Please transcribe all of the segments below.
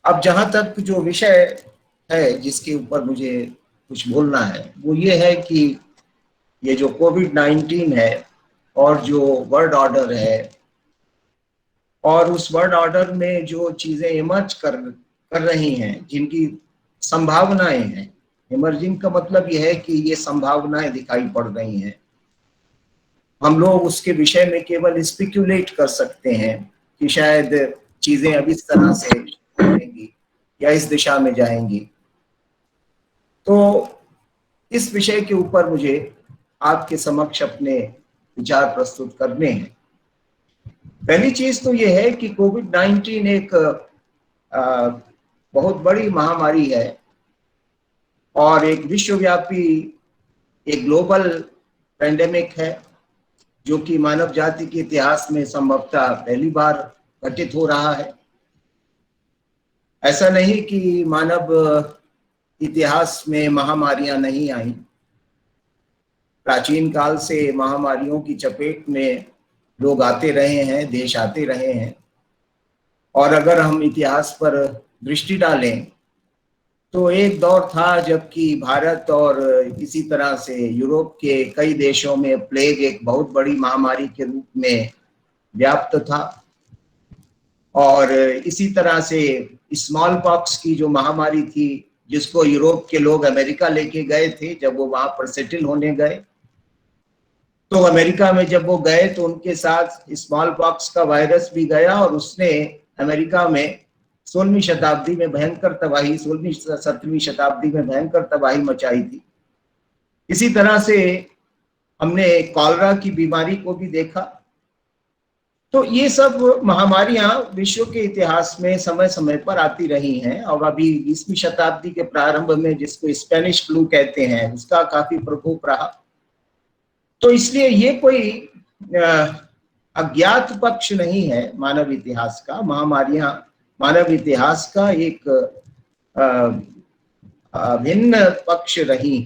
अब जहां तक जो विषय है जिसके ऊपर मुझे कुछ बोलना है वो ये है कि ये जो कोविड-19 है और जो वर्ल्ड ऑर्डर है और उस वर्ल्ड ऑर्डर में जो चीजें इमर्ज कर रही हैं, जिनकी संभावनाएं हैं, इमर्जिंग का मतलब यह है कि ये संभावनाएं दिखाई पड़ रही हैं। हम लोग उसके विषय में केवल स्पेक्युलेट कर सकते हैं कि शायद चीजें अब इस तरह से होंगी या इस दिशा में जाएंगी। तो इस विषय के ऊपर मुझे आपके समक्ष अपने विचार प्रस्तुत करने हैं। पहली चीज तो यह है कि कोविड-19 एक बहुत बड़ी महामारी है और एक विश्वव्यापी, एक ग्लोबल पेंडेमिक है जो कि मानव जाति के इतिहास में संभवतः पहली बार घटित हो रहा है। ऐसा नहीं कि मानव इतिहास में महामारियां नहीं आई। प्राचीन काल से महामारियों की चपेट में लोग आते रहे हैं, देश आते रहे हैं। और अगर हम इतिहास पर दृष्टि डालें तो एक दौर था जबकि भारत और इसी तरह से यूरोप के कई देशों में प्लेग एक बहुत बड़ी महामारी के रूप में व्याप्त था। और इसी तरह से स्मॉल पॉक्स की जो महामारी थी, जिसको यूरोप के लोग अमेरिका लेके गए थे जब वो वहां पर सेटल होने गए, तो अमेरिका में जब वो गए तो उनके साथ स्मॉल पॉक्स का वायरस भी गया और उसने अमेरिका में 16वीं शताब्दी में भयंकर तबाही, 16वीं 17वीं शताब्दी में भयंकर तबाही मचाई थी। इसी तरह से हमने कॉलरा की बीमारी को भी देखा। तो ये सब महामारियां विश्व के इतिहास में समय समय पर आती रही हैं और अभी 20वीं शताब्दी के प्रारंभ में जिसको स्पेनिश फ्लू कहते हैं उसका काफी प्रकोप रहा। तो इसलिए ये कोई अज्ञात पक्ष नहीं है मानव इतिहास का। महामारियां मानव इतिहास का एक भिन्न पक्ष रही।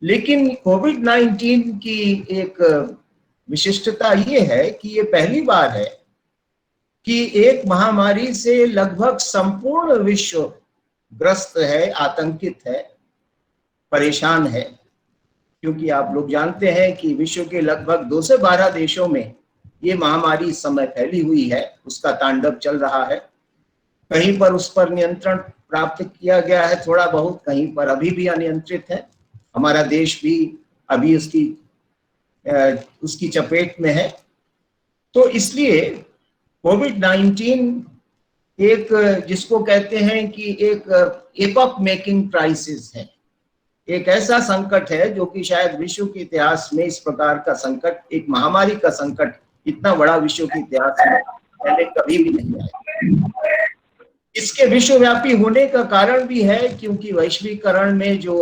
लेकिन कोविड-19 की एक विशिष्टता ये है कि ये पहली बार है कि एक महामारी से लगभग संपूर्ण विश्व ग्रस्त है, आतंकित है, परेशान है। क्योंकि आप लोग जानते हैं कि विश्व के लगभग 2 से 12 देशों में ये महामारी इस समय फैली हुई है, उसका तांडव चल रहा है। कहीं पर उस पर नियंत्रण प्राप्त किया गया है थोड़ा बहुत, कहीं पर अभी भी अनियंत्रित है। हमारा देश भी अभी उसकी चपेट में है। तो इसलिए कोविड-19 एक, जिसको कहते हैं कि एक एपॉक मेकिंग क्राइसिस है, एक ऐसा संकट है जो कि शायद विश्व के इतिहास में इस प्रकार का संकट, एक महामारी का संकट इतना बड़ा विश्व के इतिहास में पहले कभी भी नहीं आया। इसके विश्वव्यापी होने का कारण भी है क्योंकि वैश्वीकरण में जो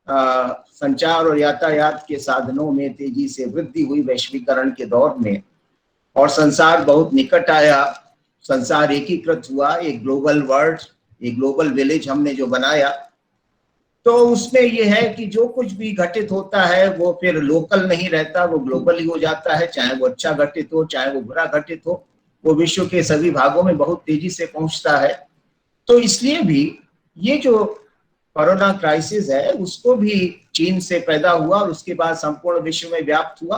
संचार और यातायात के साधनों में तेजी से वृद्धि हुई वैश्वीकरण के दौर में, और संसार बहुत निकट आया, संसार एकीकृत हुआ, एक ग्लोबल वर्ल्ड, एक ग्लोबल विलेज हमने जो बनाया। तो उसमें यह है कि जो कुछ भी घटित होता है वो फिर लोकल नहीं रहता, वो ग्लोबल ही हो जाता है। चाहे वो अच्छा घटित हो, चाहे वो बुरा घटित हो, वो विश्व के सभी भागों में बहुत तेजी से पहुंचता है। तो इसलिए भी ये जो कोरोना क्राइसिस है उसको भी चीन से पैदा हुआ और उसके बाद संपूर्ण विश्व में व्याप्त हुआ।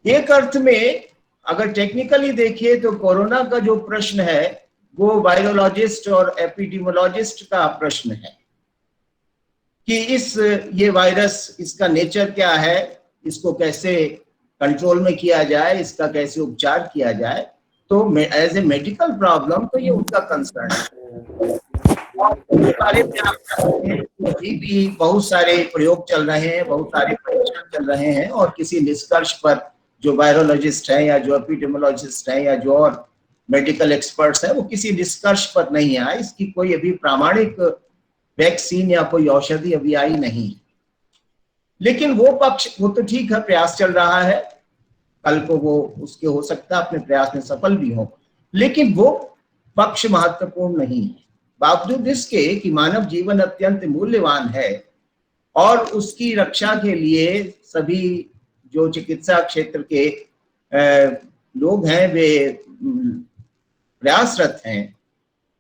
एक अर्थ में अगर टेक्निकली देखिए तो कोरोना का जो प्रश्न है वो वायरोलॉजिस्ट और एपिडेमियोलॉजिस्ट का प्रश्न है कि ये वायरस, इसका नेचर क्या है, इसको कैसे कंट्रोल में किया जाए, इसका कैसे उपचार किया जाए। तो एज ए मेडिकल प्रॉब्लम तो ये उनका कंसर्न है। बारे में अभी भी बहुत सारे प्रयोग चल रहे हैं, बहुत सारे परीक्षण चल रहे हैं और किसी निष्कर्ष पर जो वायरोलॉजिस्ट हैं या जो एपिडेमियोलॉजिस्ट हैं या जो और मेडिकल एक्सपर्ट्स हैं वो किसी निष्कर्ष पर नहीं आए। इसकी कोई अभी प्रामाणिक वैक्सीन या कोई औषधि अभी आई नहीं। लेकिन वो पक्ष, वो तो ठीक है, प्रयास चल रहा है, कल को वो उसके हो सकता है अपने प्रयास में सफल भी हो, लेकिन वो पक्ष महत्वपूर्ण नहीं है। बावजूद इसके कि मानव जीवन अत्यंत मूल्यवान है और उसकी रक्षा के लिए सभी जो चिकित्सा क्षेत्र के लोग हैं वे प्रयासरत हैं,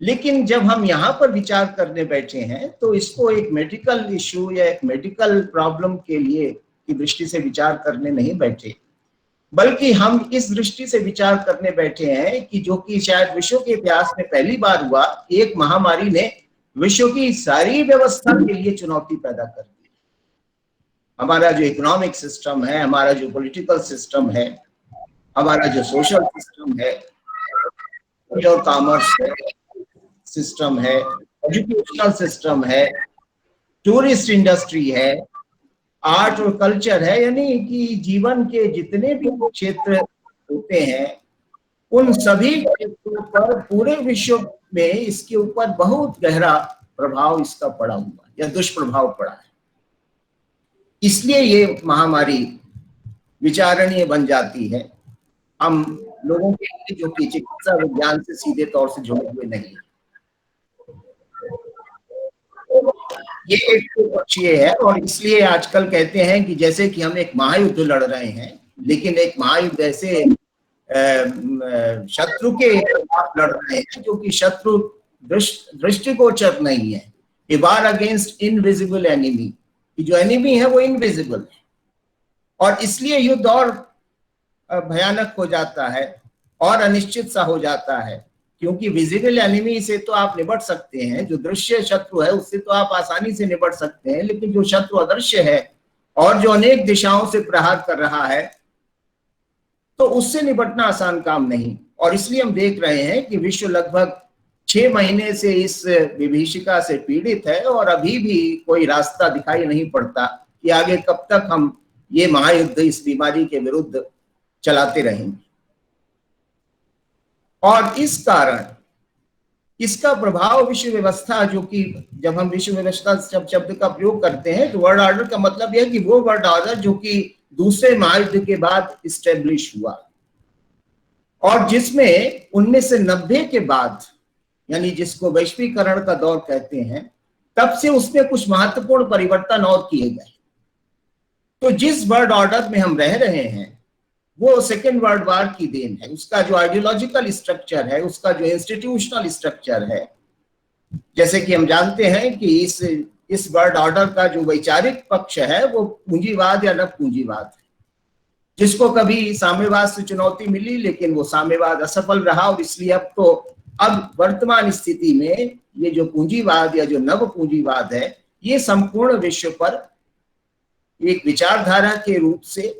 लेकिन जब हम यहाँ पर विचार करने बैठे हैं तो इसको एक मेडिकल इश्यू या एक मेडिकल प्रॉब्लम के लिए की दृष्टि से विचार करने नहीं बैठे, बल्कि हम इस दृष्टि से विचार करने बैठे हैं कि जो कि शायद विश्व के इतिहास में पहली बार हुआ, एक महामारी ने विश्व की सारी व्यवस्था के लिए चुनौती पैदा कर दी। हमारा जो इकोनॉमिक सिस्टम है, हमारा जो पॉलिटिकल सिस्टम है, हमारा जो सोशल सिस्टम है, जो कॉमर्स है सिस्टम है, एजुकेशनल सिस्टम है, टूरिस्ट इंडस्ट्री है, आर्ट और कल्चर है, यानी कि जीवन के जितने भी क्षेत्र होते हैं उन सभी क्षेत्रों पर पूरे विश्व में इसके ऊपर बहुत गहरा प्रभाव इसका पड़ा हुआ या दुष्प्रभाव पड़ा है। इसलिए ये महामारी विचारणीय बन जाती है हम लोगों के लिए जो कि चिकित्सा विज्ञान से सीधे तौर से जुड़े हुए नहीं। ये एक पक्ष ये है, और इसलिए आजकल कहते हैं कि जैसे कि हम एक महायुद्ध लड़ रहे हैं, लेकिन एक महायुद्ध ऐसे शत्रु के खिलाफ लड़ रहे हैं जो कि शत्रु दृष्टिगोचर नहीं है। ए वार अगेंस्ट इनविजिबल एनिमी, जो एनिमी है वो इनविजिबल है, और इसलिए युद्ध और भयानक हो जाता है और अनिश्चित सा हो जाता है, क्योंकि विजिबल एनिमी से तो आप निपट सकते हैं, जो दृश्य शत्रु है उससे तो आप आसानी से निपट सकते हैं, लेकिन जो शत्रु अदृश्य है और जो अनेक दिशाओं से प्रहार कर रहा है तो उससे निपटना आसान काम नहीं। और इसलिए हम देख रहे हैं कि विश्व लगभग 6 महीने से इस विभीषिका से पीड़ित है और अभी भी कोई रास्ता दिखाई नहीं पड़ता कि आगे कब तक हम ये महायुद्ध इस बीमारी के विरुद्ध चलाते रहेंगे। और इस कारण इसका प्रभाव विश्व व्यवस्था, जो कि जब हम विश्व व्यवस्था शब्द का प्रयोग करते हैं तो वर्ल्ड ऑर्डर का मतलब यह है कि वो वर्ल्ड ऑर्डर जो कि दूसरे महायुद्ध के बाद इस्टेब्लिश हुआ और जिसमें 1990 के बाद, यानी जिसको वैश्वीकरण का दौर कहते हैं, तब से उसमें कुछ महत्वपूर्ण परिवर्तन और किए गए। तो जिस वर्ल्ड ऑर्डर में हम रह रहे हैं वो सेकेंड वर्ल्ड वॉर की देन है। उसका जो आइडियोलॉजिकल स्ट्रक्चर है, उसका जो इंस्टीट्यूशनल स्ट्रक्चर है, जैसे कि हम जानते हैं कि इस वर्ल्ड ऑर्डर का जो वैचारिक पक्ष है वो पूंजीवाद या नव पूंजीवाद है, जिसको कभी साम्यवाद से चुनौती मिली लेकिन वो साम्यवाद असफल रहा, और इसलिए अब वर्तमान स्थिति में ये जो पूंजीवाद या जो नव पूंजीवाद है ये संपूर्ण विश्व पर एक विचारधारा के रूप से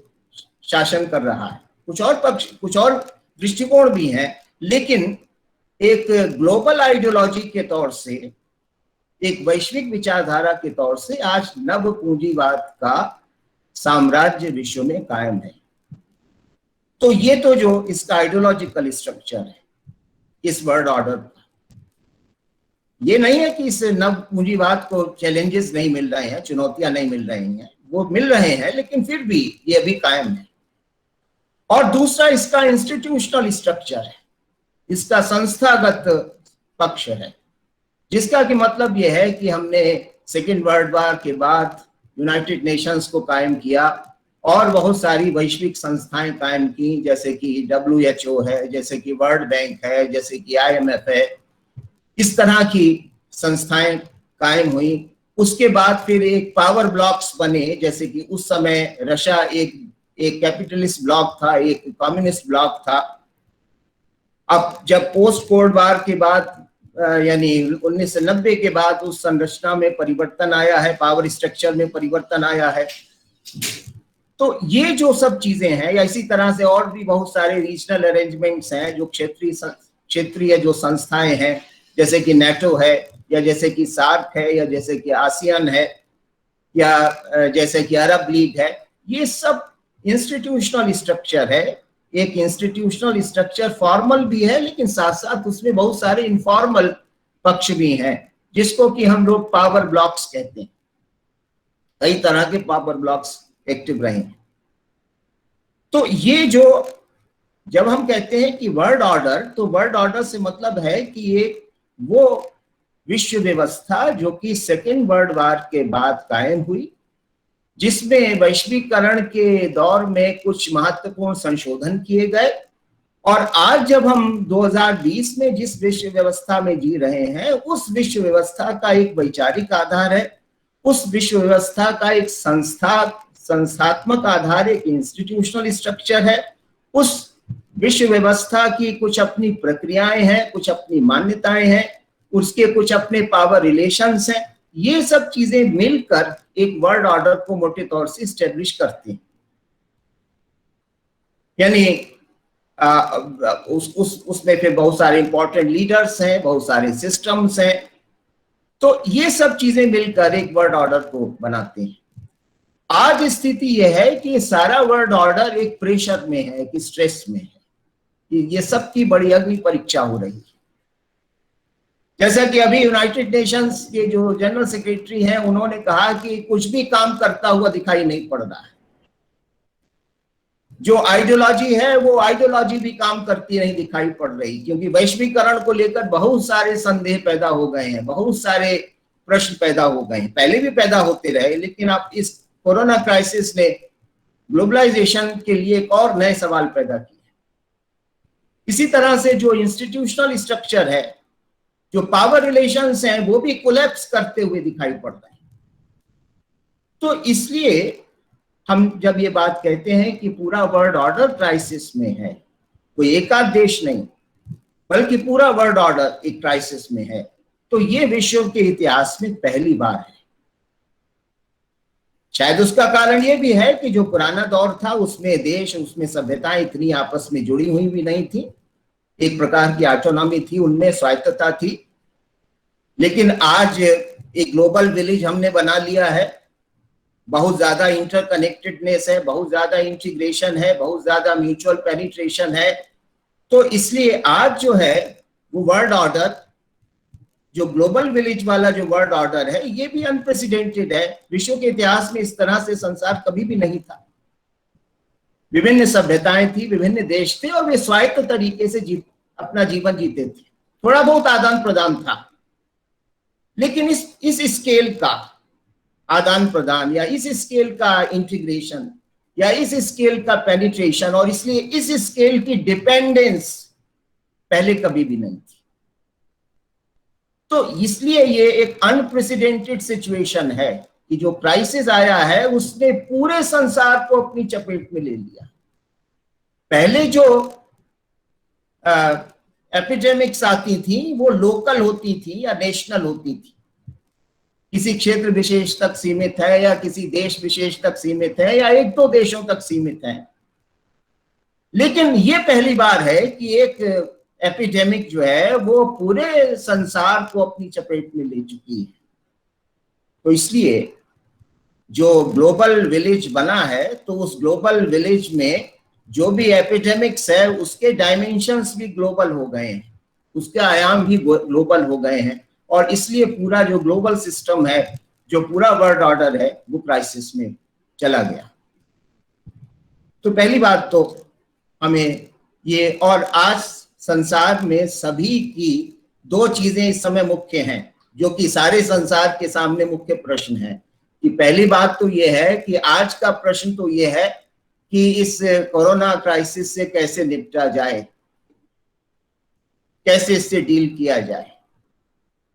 शासन कर रहा है। कुछ और दृष्टिकोण भी हैं, लेकिन एक ग्लोबल आइडियोलॉजी के तौर से, एक वैश्विक विचारधारा के तौर से आज नव पूंजीवाद का साम्राज्य विश्व में कायम है। तो ये तो जो इसका आइडियोलॉजिकल स्ट्रक्चर है इस वर्ल्ड ऑर्डर का, ये नहीं है कि इस नव पूंजीवाद को चैलेंजेस नहीं मिल रहे हैं, चुनौतियां नहीं मिल रही हैं, वो मिल रहे हैं, लेकिन फिर भी ये अभी कायम है। और दूसरा इसका इंस्टीट्यूशनल स्ट्रक्चर है, इसका संस्थागत पक्ष है, जिसका कि मतलब यह है कि हमने सेकेंड वर्ल्ड वॉर के बाद यूनाइटेड नेशंस को कायम किया और बहुत सारी वैश्विक संस्थाएं कायम की, जैसे कि WHO है, जैसे कि वर्ल्ड बैंक है, जैसे कि IMF है। इस तरह की संस्थाएं कायम हुई। उसके बाद फिर एक पावर ब्लॉक्स बने, जैसे कि उस समय रशिया एक कैपिटलिस्ट ब्लॉक था, एक कम्युनिस्ट ब्लॉक था। अब जब पोस्ट कोल्ड वॉर के बाद यानी 1990 के बाद उस संरचना में परिवर्तन आया है, पावर स्ट्रक्चर में परिवर्तन आया है। तो ये जो सब चीजें हैं, या इसी तरह से और भी बहुत सारे रीजनल अरेंजमेंट्स हैं, जो क्षेत्रीय जो संस्थाएं हैं, जैसे कि नेटो है, या जैसे कि सार्क है, या जैसे कि आसियान है, या जैसे कि अरब लीग है, ये सब इंस्टीट्यूशनल स्ट्रक्चर है। एक इंस्टीट्यूशनल स्ट्रक्चर फॉर्मल भी है, लेकिन साथ साथ उसमें बहुत सारे इनफॉर्मल पक्ष भी हैं, जिसको कि हम लोग पावर ब्लॉक्स कहते हैं। कई तरह के पावर ब्लॉक्स एक्टिव रहे हैं। तो ये जो जब हम कहते हैं कि वर्ल्ड ऑर्डर, तो वर्ल्ड ऑर्डर से मतलब है कि ये वो विश्व व्यवस्था जो कि सेकेंड वर्ल्ड वॉर के बाद कायम हुई, जिसमें वैश्वीकरण के दौर में कुछ महत्वपूर्ण संशोधन किए गए और आज जब हम 2020 में जिस विश्व व्यवस्था में जी रहे हैं, उस विश्व व्यवस्था का एक वैचारिक आधार है, उस विश्व व्यवस्था का एक संस्थात्मक आधार, एक इंस्टीट्यूशनल स्ट्रक्चर है, उस विश्व व्यवस्था की कुछ अपनी प्रक्रियाएं हैं, कुछ अपनी मान्यताएं हैं, उसके कुछ अपने पावर रिलेशंस हैं। ये सब चीजें मिलकर एक वर्ल्ड ऑर्डर को मोटे तौर से स्टैब्लिश करते हैं। यानी उसमें फिर बहुत सारे इंपॉर्टेंट लीडर्स हैं, बहुत सारे सिस्टम्स हैं, तो ये सब चीजें मिलकर एक वर्ल्ड ऑर्डर को बनाते हैं। आज स्थिति यह है कि सारा वर्ल्ड ऑर्डर एक प्रेशर में है, कि स्ट्रेस में है, कि ये सब की बड़ी अग्नि परीक्षा हो रही है। जैसा कि अभी यूनाइटेड नेशंस के जो जनरल सेक्रेटरी हैं, उन्होंने कहा कि कुछ भी काम करता हुआ दिखाई नहीं पड़ रहा है। जो आइडियोलॉजी है वो आइडियोलॉजी भी काम करती नहीं दिखाई पड़ रही, क्योंकि वैश्वीकरण को लेकर बहुत सारे संदेह पैदा हो गए हैं, बहुत सारे प्रश्न पैदा हो गए हैं, पहले भी पैदा होते रहे, लेकिन अब इस कोरोना क्राइसिस ने ग्लोबलाइजेशन के लिए एक और नए सवाल पैदा किए। इसी तरह से जो इंस्टीट्यूशनल स्ट्रक्चर है, जो पावर रिलेशंस हैं, वो भी कोलैप्स करते हुए दिखाई पड़ रहे हैं। तो इसलिए हम जब ये बात कहते हैं कि पूरा वर्ल्ड ऑर्डर क्राइसिस में है, कोई एकाध देश नहीं बल्कि पूरा वर्ल्ड ऑर्डर एक क्राइसिस में है, तो ये विश्व के इतिहास में पहली बार है। शायद उसका कारण ये भी है कि जो पुराना दौर था उसमें देश, उसमें सभ्यताएं इतनी आपस में जुड़ी हुई भी नहीं थी, एक प्रकार की ऑटोनॉमी थी, उनमें स्वायत्तता थी। लेकिन आज एक ग्लोबल विलेज हमने बना लिया है, बहुत ज्यादा इंटरकनेक्टेडनेस है, बहुत ज्यादा इंटीग्रेशन है, बहुत ज्यादा म्यूचुअल पेनिट्रेशन है। तो इसलिए आज जो है वो वर्ल्ड ऑर्डर, जो ग्लोबल विलेज वाला जो वर्ल्ड ऑर्डर है, ये भी अनप्रेसिडेंटेड है। विश्व के इतिहास में इस तरह से संसार कभी भी नहीं था। विभिन्न सभ्यताएं थी, विभिन्न देश थे, और वे स्वायत्त तरीके से अपना जीवन जीते थे। थोड़ा बहुत आदान प्रदान था, लेकिन इस स्केल का आदान प्रदान या इस स्केल का इंटीग्रेशन या इस स्केल का पेनिट्रेशन, और इसलिए इस स्केल की डिपेंडेंस पहले कभी भी नहीं थी। तो इसलिए ये एक अनप्रेसिडेंटेड सिचुएशन है कि जो क्राइसिस आया है उसने पूरे संसार को अपनी चपेट में ले लिया। पहले जो एपिडेमिक्स आती थी वो लोकल होती थी या नेशनल होती थी, किसी क्षेत्र विशेष तक सीमित है या किसी देश विशेष तक सीमित है या एक दो देशों तक सीमित है। लेकिन ये पहली बार है कि एक एपिडेमिक जो है वो पूरे संसार को अपनी चपेट में ले चुकी है। तो इसलिए जो ग्लोबल विलेज बना है, तो उस ग्लोबल विलेज में जो भी एपिडेमिक्स है उसके डायमेंशंस भी ग्लोबल हो गए हैं, उसके आयाम भी ग्लोबल हो गए हैं, और इसलिए पूरा जो ग्लोबल सिस्टम है, जो पूरा वर्ल्ड ऑर्डर है, वो क्राइसिस में चला गया। तो पहली बात तो हमें ये, और आज संसार में सभी की दो चीजें इस समय मुख्य हैं, जो कि सारे संसार के सामने मुख्य प्रश्न है। कि पहली बात तो ये है कि आज का प्रश्न तो ये है कि इस कोरोना क्राइसिस से कैसे निपटा जाए, कैसे इससे डील किया जाए।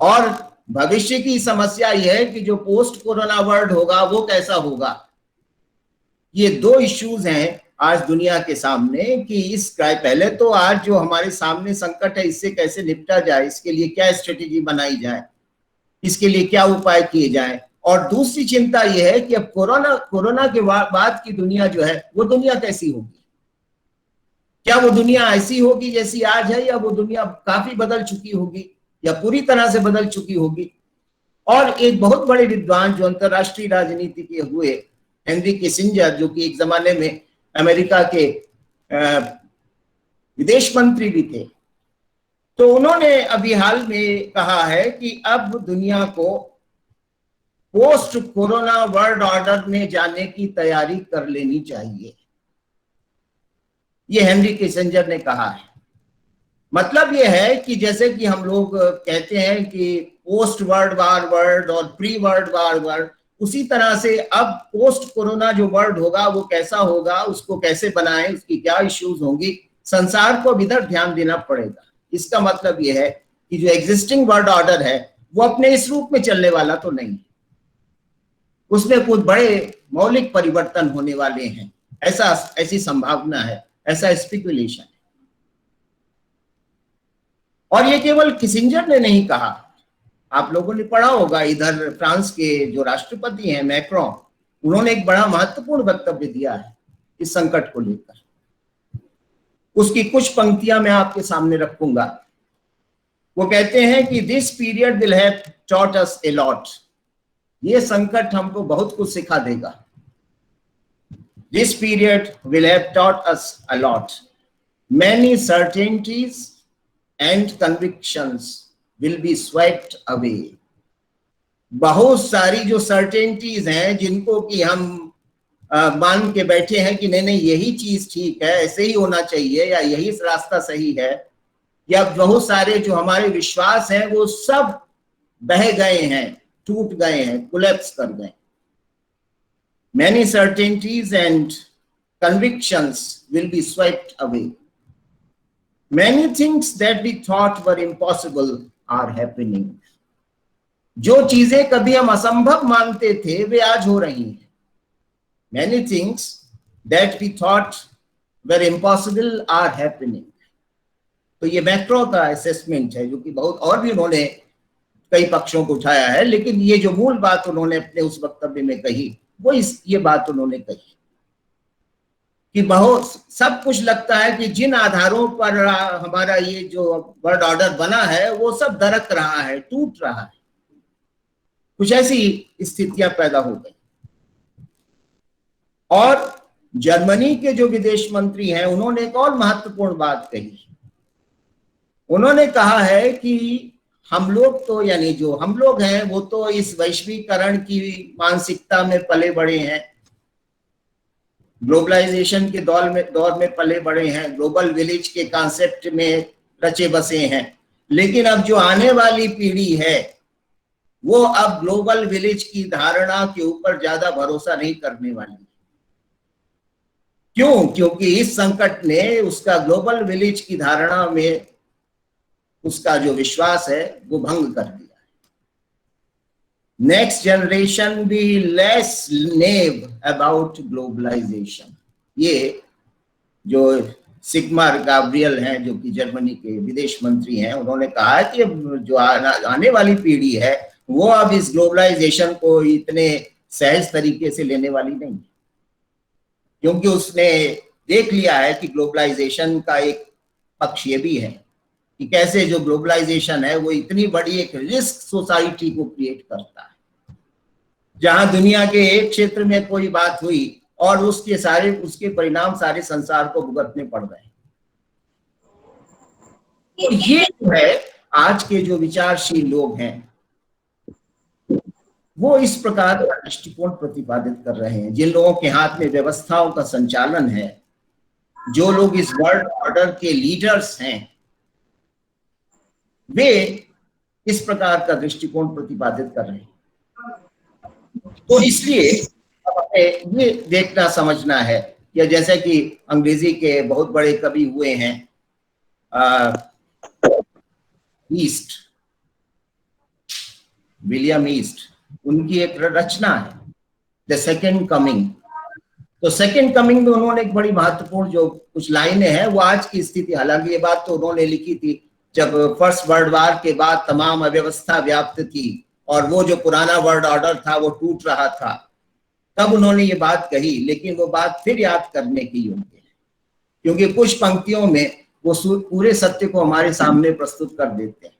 और भविष्य की समस्या यह है कि जो पोस्ट कोरोना वर्ल्ड होगा वो कैसा होगा। ये दो इश्यूज हैं आज दुनिया के सामने कि पहले तो आज जो हमारे सामने संकट है इससे कैसे निपटा जाए, इसके लिए क्या स्ट्रेटेजी बनाई जाए, इसके लिए क्या उपाय किए जाए। और दूसरी चिंता यह है कि अब कोरोना के बाद की दुनिया जो है वो दुनिया कैसी होगी। क्या वो दुनिया ऐसी होगी जैसी आज है, या वो दुनिया काफी बदल चुकी होगी या पूरी तरह से बदल चुकी होगी। और एक बहुत बड़े विद्वान जो अंतरराष्ट्रीय राजनीति के हुए, हेनरी किसिंजर, जो कि एक जमाने में अमेरिका के विदेश मंत्री भी थे, तो उन्होंने अभी हाल में कहा है कि अब दुनिया को पोस्ट कोरोना वर्ल्ड ऑर्डर में जाने की तैयारी कर लेनी चाहिए। ये हेनरी किसिंजर ने कहा है। मतलब ये है कि जैसे कि हम लोग कहते हैं कि पोस्ट वर्ल्ड वार वर्ल्ड और प्री वर्ल्ड वार वर्ल्ड, उसी तरह से अब पोस्ट कोरोना जो वर्ल्ड होगा वो कैसा होगा, उसको कैसे बनाएं, उसकी क्या इश्यूज होंगी, संसार को अब इधर ध्यान देना पड़ेगा। इसका मतलब यह है कि जो एग्जिस्टिंग वर्ल्ड ऑर्डर है वो अपने इस रूप में चलने वाला तो नहीं है, उसमें कुछ बड़े मौलिक परिवर्तन होने वाले हैं, ऐसी संभावना है, ऐसा स्पेकुलेशन है। और ये केवल किसिंजर ने नहीं कहा, आप लोगों ने पढ़ा होगा, इधर फ्रांस के जो राष्ट्रपति हैं मैक्रोन, उन्होंने एक बड़ा महत्वपूर्ण वक्तव्य दिया है इस संकट को लेकर। उसकी कुछ पंक्तियां मैं आपके सामने रखूंगा। वो कहते हैं कि this period will have taught us a lot, ये संकट हमको बहुत कुछ सिखा देगा। This period will have taught us a lot, many certainties and convictions will be swept away. बहुत सारी जो सर्टेनिटीज हैं जिनको कि हम मान के बैठे हैं कि नहीं नहीं यही चीज ठीक है, ऐसे ही होना चाहिए, या यही रास्ता सही है, या बहुत सारे जो हमारे विश्वास हैं वो सब बह गए हैं, टूट गए हैं, कोलैप्स कर गए। Many certainties and convictions will be swept away. Many things that we thought were impossible are happening. जो चीजें कभी हम असंभव मानते थे वे आज हो रही हैं। Many things that we thought were impossible are happening. तो ये मैक्रो का असेसमेंट है, जो कि बहुत और भी उन्होंने कई पक्षों को उठाया है, लेकिन ये जो मूल बात उन्होंने अपने उस वक्तव्य में कही वो ये बात उन्होंने कही कि बहुत सब कुछ लगता है कि जिन आधारों पर हमारा ये जो वर्ल्ड ऑर्डर बना है वो सब दरक रहा है, टूट रहा है। कुछ ऐसी स्थितियां पैदा हो गई। और जर्मनी के जो विदेश मंत्री हैं उन्होंने एक और महत्वपूर्ण बात कही। उन्होंने कहा है कि हम लोग तो, यानी जो हम लोग हैं वो तो इस वैश्वीकरण की मानसिकता में पले बड़े हैं, ग्लोबलाइजेशन के दौर में पले बड़े हैं, ग्लोबल विलेज के कॉन्सेप्ट में रचे बसे हैं। लेकिन अब जो आने वाली पीढ़ी है वो अब ग्लोबल विलेज की धारणा के ऊपर ज्यादा भरोसा नहीं करने वाली। क्यों? क्योंकि इस संकट ने उसका ग्लोबल विलेज की धारणा में उसका जो विश्वास है वो भंग कर दिया है। Next generation be less naive about globalisation, ये जो सिग्मार गाब्रियल हैं जो कि जर्मनी के विदेश मंत्री हैं, उन्होंने कहा कि जो आने वाली पीढ़ी है वो अब इस ग्लोबलाइजेशन को इतने सहज तरीके से लेने वाली नहीं, क्योंकि उसने देख लिया है कि ग्लोबलाइजेशन का एक पक्ष ये भी है कि कैसे जो ग्लोबलाइजेशन है वो इतनी बड़ी एक रिस्क सोसाइटी को क्रिएट करता है, जहां दुनिया के एक क्षेत्र में कोई बात हुई और उसके परिणाम सारे संसार को भुगतने पड़ रहे हैं। तो ये जो है आज के जो विचारशील लोग हैं वो इस प्रकार का दृष्टिकोण प्रतिपादित कर रहे हैं। जिन लोगों के हाथ में व्यवस्थाओं का संचालन है, जो लोग इस वर्ल्ड ऑर्डर के लीडर्स हैं, वे इस प्रकार का दृष्टिकोण प्रतिपादित कर रहे हैं। तो इसलिए हमें ये देखना समझना है कि जैसे कि अंग्रेजी के बहुत बड़े कवि हुए हैं ईस्ट, विलियम ईस्ट, उनकी एक रचना है द सेकेंड कमिंग। तो सेकेंड कमिंग में उन्होंने एक बड़ी महत्वपूर्ण जो कुछ लाइनें हैं वो आज की स्थिति, हालांकि ये बात तो उन्होंने लिखी थी जब फर्स्ट वर्ल्ड वार के बाद तमाम अव्यवस्था व्याप्त थी और वो जो पुराना वर्ल्ड ऑर्डर था वो टूट रहा था, तब उन्होंने ये बात कही, लेकिन वो बात फिर याद करने की योग्य है, क्योंकि कुछ पंक्तियों में वो पूरे सत्य को हमारे सामने प्रस्तुत कर देते हैं।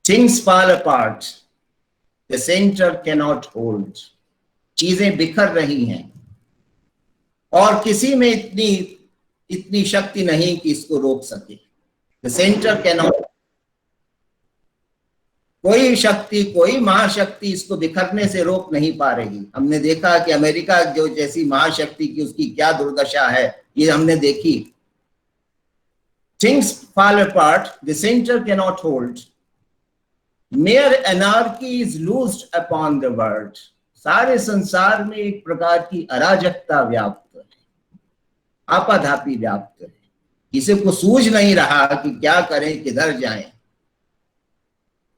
Things fall apart, the centre cannot hold, चीजें बिखर रही हैं और किसी में इतनी शक्ति नहीं कि इसको रोक सके। द सेंटर कैनॉट, कोई शक्ति, कोई महाशक्ति इसको बिखरने से रोक नहीं पा रही। हमने देखा कि अमेरिका जो जैसी महाशक्ति की उसकी क्या दुर्दशा है, ये हमने देखी। Things fall apart, the centre cannot hold, mayor anarchy is लूज्ड upon the world, सारे संसार में एक प्रकार की अराजकता व्याप्त है, आपाधापी व्याप्त है। किसी को सूझ नहीं रहा कि क्या करें, किधर जाएं।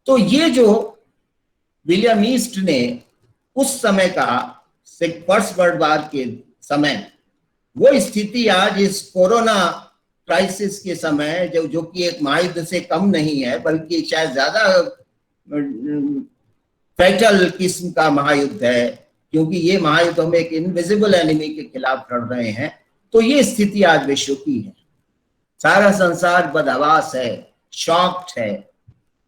तो ये जो विलियम ईस्ट ने उस समय कहा, फर्स्ट वर्ल्ड वॉर के समय, वो स्थिति आज इस कोरोना क्राइसिस के समय जो कि एक महायुद्ध से कम नहीं है, बल्कि शायद ज्यादा फैटल किस्म का महायुद्ध है, क्योंकि ये महायुद्ध हम एक इनविजिबल एनिमी के खिलाफ लड़ रहे हैं। तो ये स्थिति आज विश्व की है। सारा संसार बदहवास है, शॉक्ड है,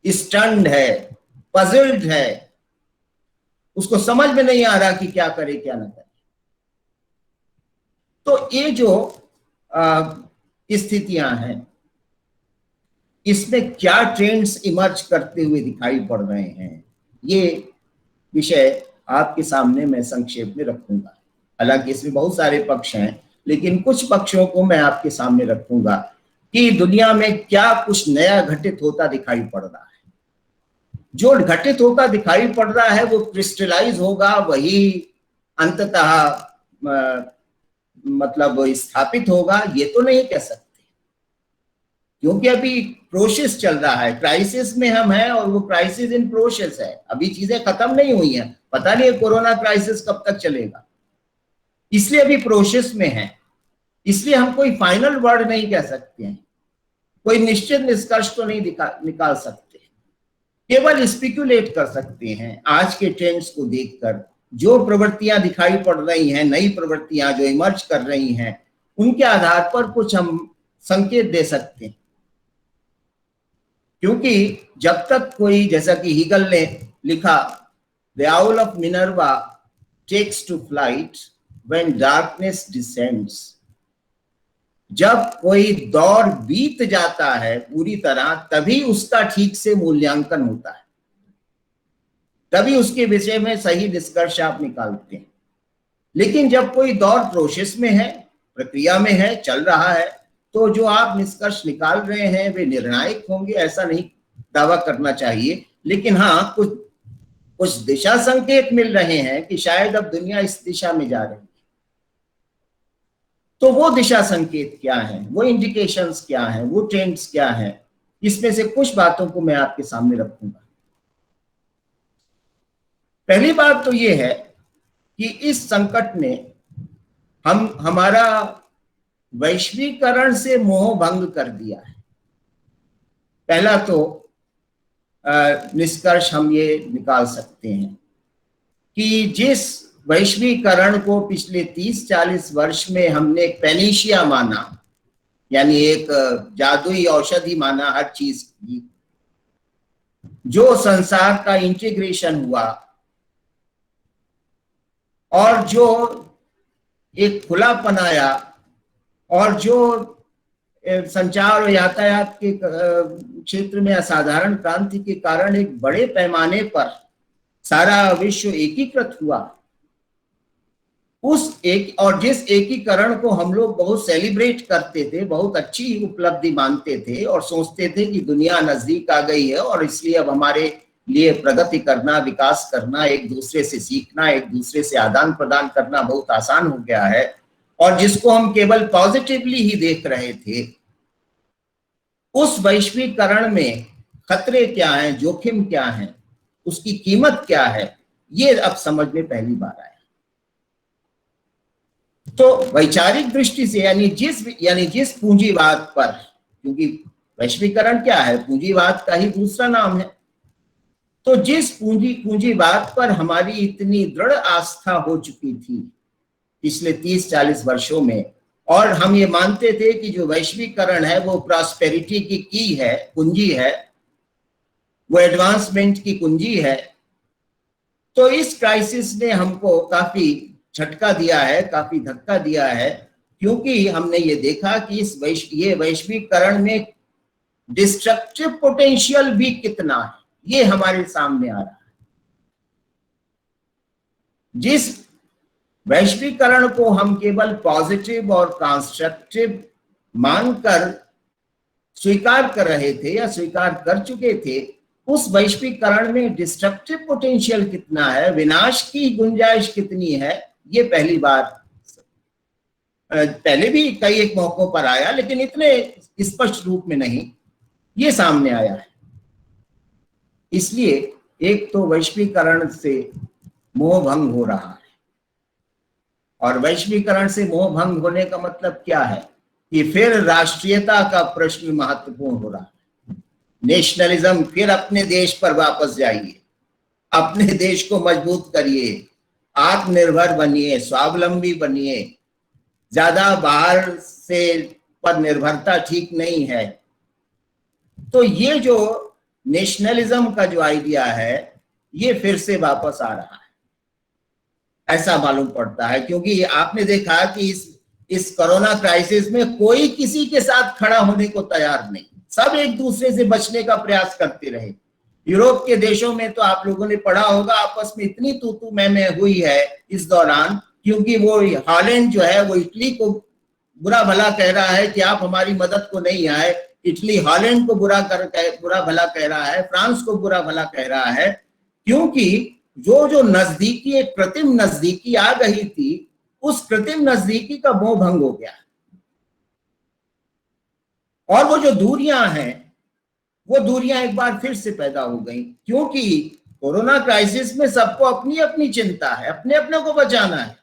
स्टन्ड है, पजल्ड है, उसको समझ में नहीं आ रहा कि क्या करे क्या ना करे। तो ये जो स्थितियां हैं, इसमें क्या ट्रेंड्स इमर्ज करते हुए दिखाई पड़ रहे हैं, ये विषय आपके सामने मैं संक्षेप में रखूंगा। हालांकि इसमें बहुत सारे पक्ष हैं, लेकिन कुछ पक्षों को मैं आपके सामने रखूंगा कि दुनिया में क्या कुछ नया घटित होता दिखाई पड़ रहा है। जो घटित होता दिखाई पड़ रहा है वो क्रिस्टलाइज होगा, वही अंततः मतलब स्थापित होगा, ये तो नहीं कह सकते, क्योंकि अभी प्रोसेस चल रहा है। क्राइसिस में हम हैं और वो क्राइसिस इन प्रोसेस है, अभी चीजें खत्म नहीं हुई हैं। पता नहीं कोरोना क्राइसिस कब तक चलेगा, इसलिए अभी प्रोसेस में है। इसलिए हम कोई फाइनल वर्ड नहीं कह सकते हैं, कोई निश्चित निष्कर्ष तो नहीं निकाल सकते, केवल स्पेक्युलेट कर सकते हैं। आज के ट्रेंड्स को देखकर जो प्रवृत्तियां दिखाई पड़ रही हैं, नई प्रवृत्तियां जो इमर्ज कर रही हैं, उनके आधार पर कुछ हम संकेत दे सकते हैं। क्योंकि जब तक कोई, जैसा कि हीगल ने लिखा, the owl of Minerva takes to flight when darkness descends, जब कोई दौर बीत जाता है पूरी तरह, तभी उसका ठीक से मूल्यांकन होता है, तभी उसके विषय में सही निष्कर्ष आप निकालते हैं। लेकिन जब कोई दौर प्रोसेस में है, प्रक्रिया में है, चल रहा है, तो जो आप निष्कर्ष निकाल रहे हैं वे निर्णायक होंगे, ऐसा नहीं दावा करना चाहिए। लेकिन हाँ, कुछ दिशा संकेत मिल रहे हैं कि शायद अब दुनिया इस दिशा में जा रही है। तो वो दिशा संकेत क्या है, वो इंडिकेशंस क्या है, वो ट्रेंड्स क्या है, इसमें से कुछ बातों को मैं आपके सामने रखूंगा। पहली बात तो ये है कि इस संकट ने हमारा वैश्वीकरण से मोह भंग कर दिया है। पहला तो निष्कर्ष हम ये निकाल सकते हैं कि जिस वैश्वीकरण को पिछले 30-40 वर्ष में हमने एक पेनिशिया माना, यानी एक जादुई औषधि माना हर चीज की, जो संसार का इंटीग्रेशन हुआ और जो एक खुलापन आया और जो संचार और यातायात के क्षेत्र में असाधारण क्रांति के कारण एक बड़े पैमाने पर सारा विश्व एकीकृत हुआ, और जिस एकीकरण को हम लोग बहुत सेलिब्रेट करते थे, बहुत अच्छी उपलब्धि मानते थे और सोचते थे कि दुनिया नजदीक आ गई है और इसलिए अब हमारे लिए प्रगति करना, विकास करना, एक दूसरे से सीखना, एक दूसरे से आदान प्रदान करना बहुत आसान हो गया है, और जिसको हम केवल पॉजिटिवली ही देख रहे थे, उस वैश्वीकरण में खतरे क्या हैं, जोखिम क्या हैं, उसकी कीमत क्या है, ये अब समझ में पहली बार आया। तो वैचारिक दृष्टि से यानी जिस पूंजीवाद पर, क्योंकि वैश्वीकरण क्या है, पूंजीवाद का ही दूसरा नाम है, तो जिस पूंजीवाद पर हमारी इतनी दृढ़ आस्था हो चुकी थी पिछले 30-40 वर्षों में, और हम ये मानते थे कि जो वैश्वीकरण है वो प्रॉस्पेरिटी की है, कुंजी है, वो एडवांसमेंट की कुंजी है, तो इस क्राइसिस ने हमको काफी झटका दिया है, काफी धक्का दिया है, क्योंकि हमने ये देखा कि ये वैश्वीकरण में डिस्ट्रक्टिव पोटेंशियल भी कितना है, ये हमारे सामने आ रहा है। जिस वैश्वीकरण को हम केवल पॉजिटिव और कंस्ट्रक्टिव मानकर स्वीकार कर रहे थे या स्वीकार कर चुके थे, उस वैश्वीकरण में डिस्ट्रक्टिव पोटेंशियल कितना है, विनाश की गुंजाइश कितनी है, ये पहली बार पहले भी कई एक मौकों पर आया, लेकिन इतने स्पष्ट रूप में नहीं ये सामने आया है। इसलिए एक तो वैश्वीकरण से मोह भंग हो रहा है, और वैश्वीकरण से मोह भंग होने का मतलब क्या है कि फिर राष्ट्रीयता का प्रश्न महत्वपूर्ण हो रहा है। नेशनलिज्म, फिर अपने देश पर वापस जाइए, अपने देश को मजबूत करिए, आत्मनिर्भर बनिए, स्वावलंबी बनिए। ज्यादा बाहर से पर निर्भरता ठीक नहीं है। तो ये जो नेशनलिज्म का जो आइडिया है ये फिर से वापस आ रहा है, ऐसा मालूम पड़ता है। क्योंकि आपने देखा कि इस कोरोना क्राइसिस में कोई किसी के साथ खड़ा होने को तैयार नहीं, सब एक दूसरे से बचने का प्रयास करते रहे। यूरोप के देशों में तो आप लोगों ने पढ़ा होगा, आपस में इतनी तू मैं हुई है इस दौरान, क्योंकि वो हॉलैंड जो है वो इटली को बुरा भला कह रहा है कि आप हमारी मदद को नहीं आए। इटली हॉलैंड को बुरा भला कह रहा है, फ्रांस को बुरा भला कह रहा है, क्योंकि जो नजदीकी, एक कृत्रिम नजदीकी आ गई थी, उस कृत्रिम नजदीकी का मोह भंग हो गया। और वो जो दूरियां हैं, वो दूरियां एक बार फिर से पैदा हो गई, क्योंकि कोरोना क्राइसिस में सबको अपनी अपनी चिंता है, अपने अपने को बचाना है।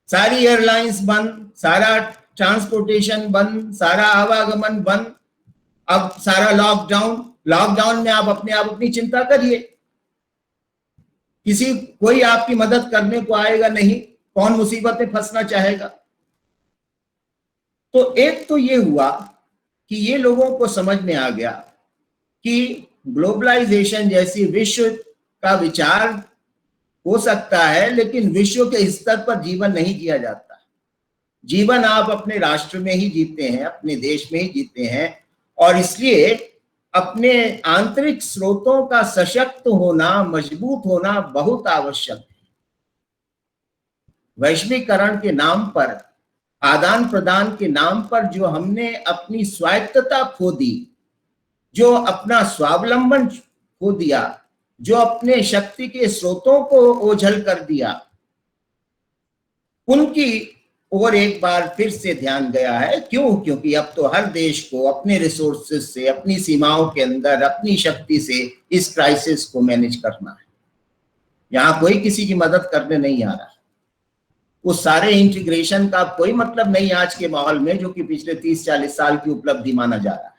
सारी एयरलाइंस बंद, सारा ट्रांसपोर्टेशन बंद, सारा आवागमन बंद, अब सारा लॉकडाउन में आप अपने आप अपनी चिंता करिए, कोई आपकी मदद करने को आएगा नहीं, कौन मुसीबत में फंसना चाहेगा। तो एक तो ये हुआ कि ये लोगों को समझ में आ गया कि ग्लोबलाइजेशन जैसी विश्व का विचार हो सकता है, लेकिन विश्व के स्तर पर जीवन नहीं जिया जाता। जीवन आप अपने राष्ट्र में ही जीते हैं, अपने देश में ही जीते हैं, और इसलिए अपने आंतरिक स्रोतों का सशक्त होना, मजबूत होना बहुत आवश्यक है। वैश्वीकरण के नाम पर, आदान प्रदान के नाम पर जो हमने अपनी स्वायत्तता खो दी, जो अपना स्वावलंबन खो दिया, जो अपने शक्ति के स्रोतों को ओझल कर दिया, उनकी और एक बार फिर से ध्यान गया है। क्यों? क्योंकि अब तो हर देश को अपने रिसोर्सेज से, अपनी सीमाओं के अंदर, अपनी शक्ति से इस क्राइसिस को मैनेज करना है। यहां कोई किसी की मदद करने नहीं आ रहा। उस सारे इंटीग्रेशन का कोई मतलब नहीं आज के माहौल में, जो कि पिछले 30-40 साल की उपलब्धि माना जा रहा है।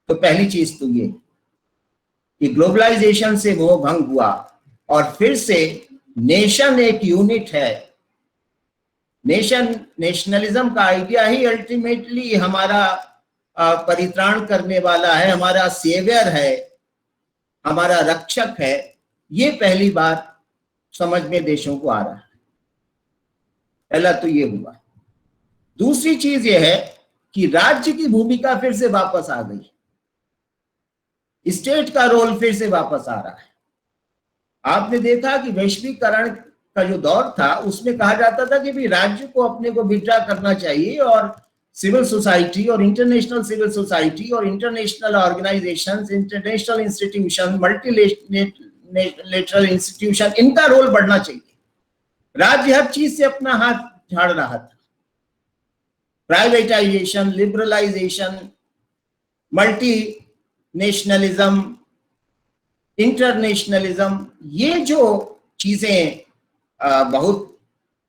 तो पहली चीज तो ये कि ग्लोबलाइजेशन से मोह भंग हुआ, और फिर से नेशन एक यूनिट है। नेशनलिज्म का आइडिया ही अल्टीमेटली हमारा परित्राण करने वाला है, हमारा सेवियर है, हमारा रक्षक है। ये पहली बार समझ में देशों को आ रहा है। पहला तो ये हुआ। दूसरी चीज ये है कि राज्य की भूमिका फिर से वापस आ गई, स्टेट का रोल फिर से वापस आ रहा है। आपने देखा कि वैश्वीकरण का जो दौर था उसमें कहा जाता था कि भी राज्य को अपने को विड्रा करना चाहिए, और सिविल सोसाइटी और इंटरनेशनल सिविल सोसाइटी और international organisations, international institution, multilateral institution, इनका रोल बढ़ना चाहिए। राज्य हर चीज से अपना हाथ झाड़ रहा था। Privatisation, liberalisation, multinationalism, internationalism, ये जो चीजें बहुत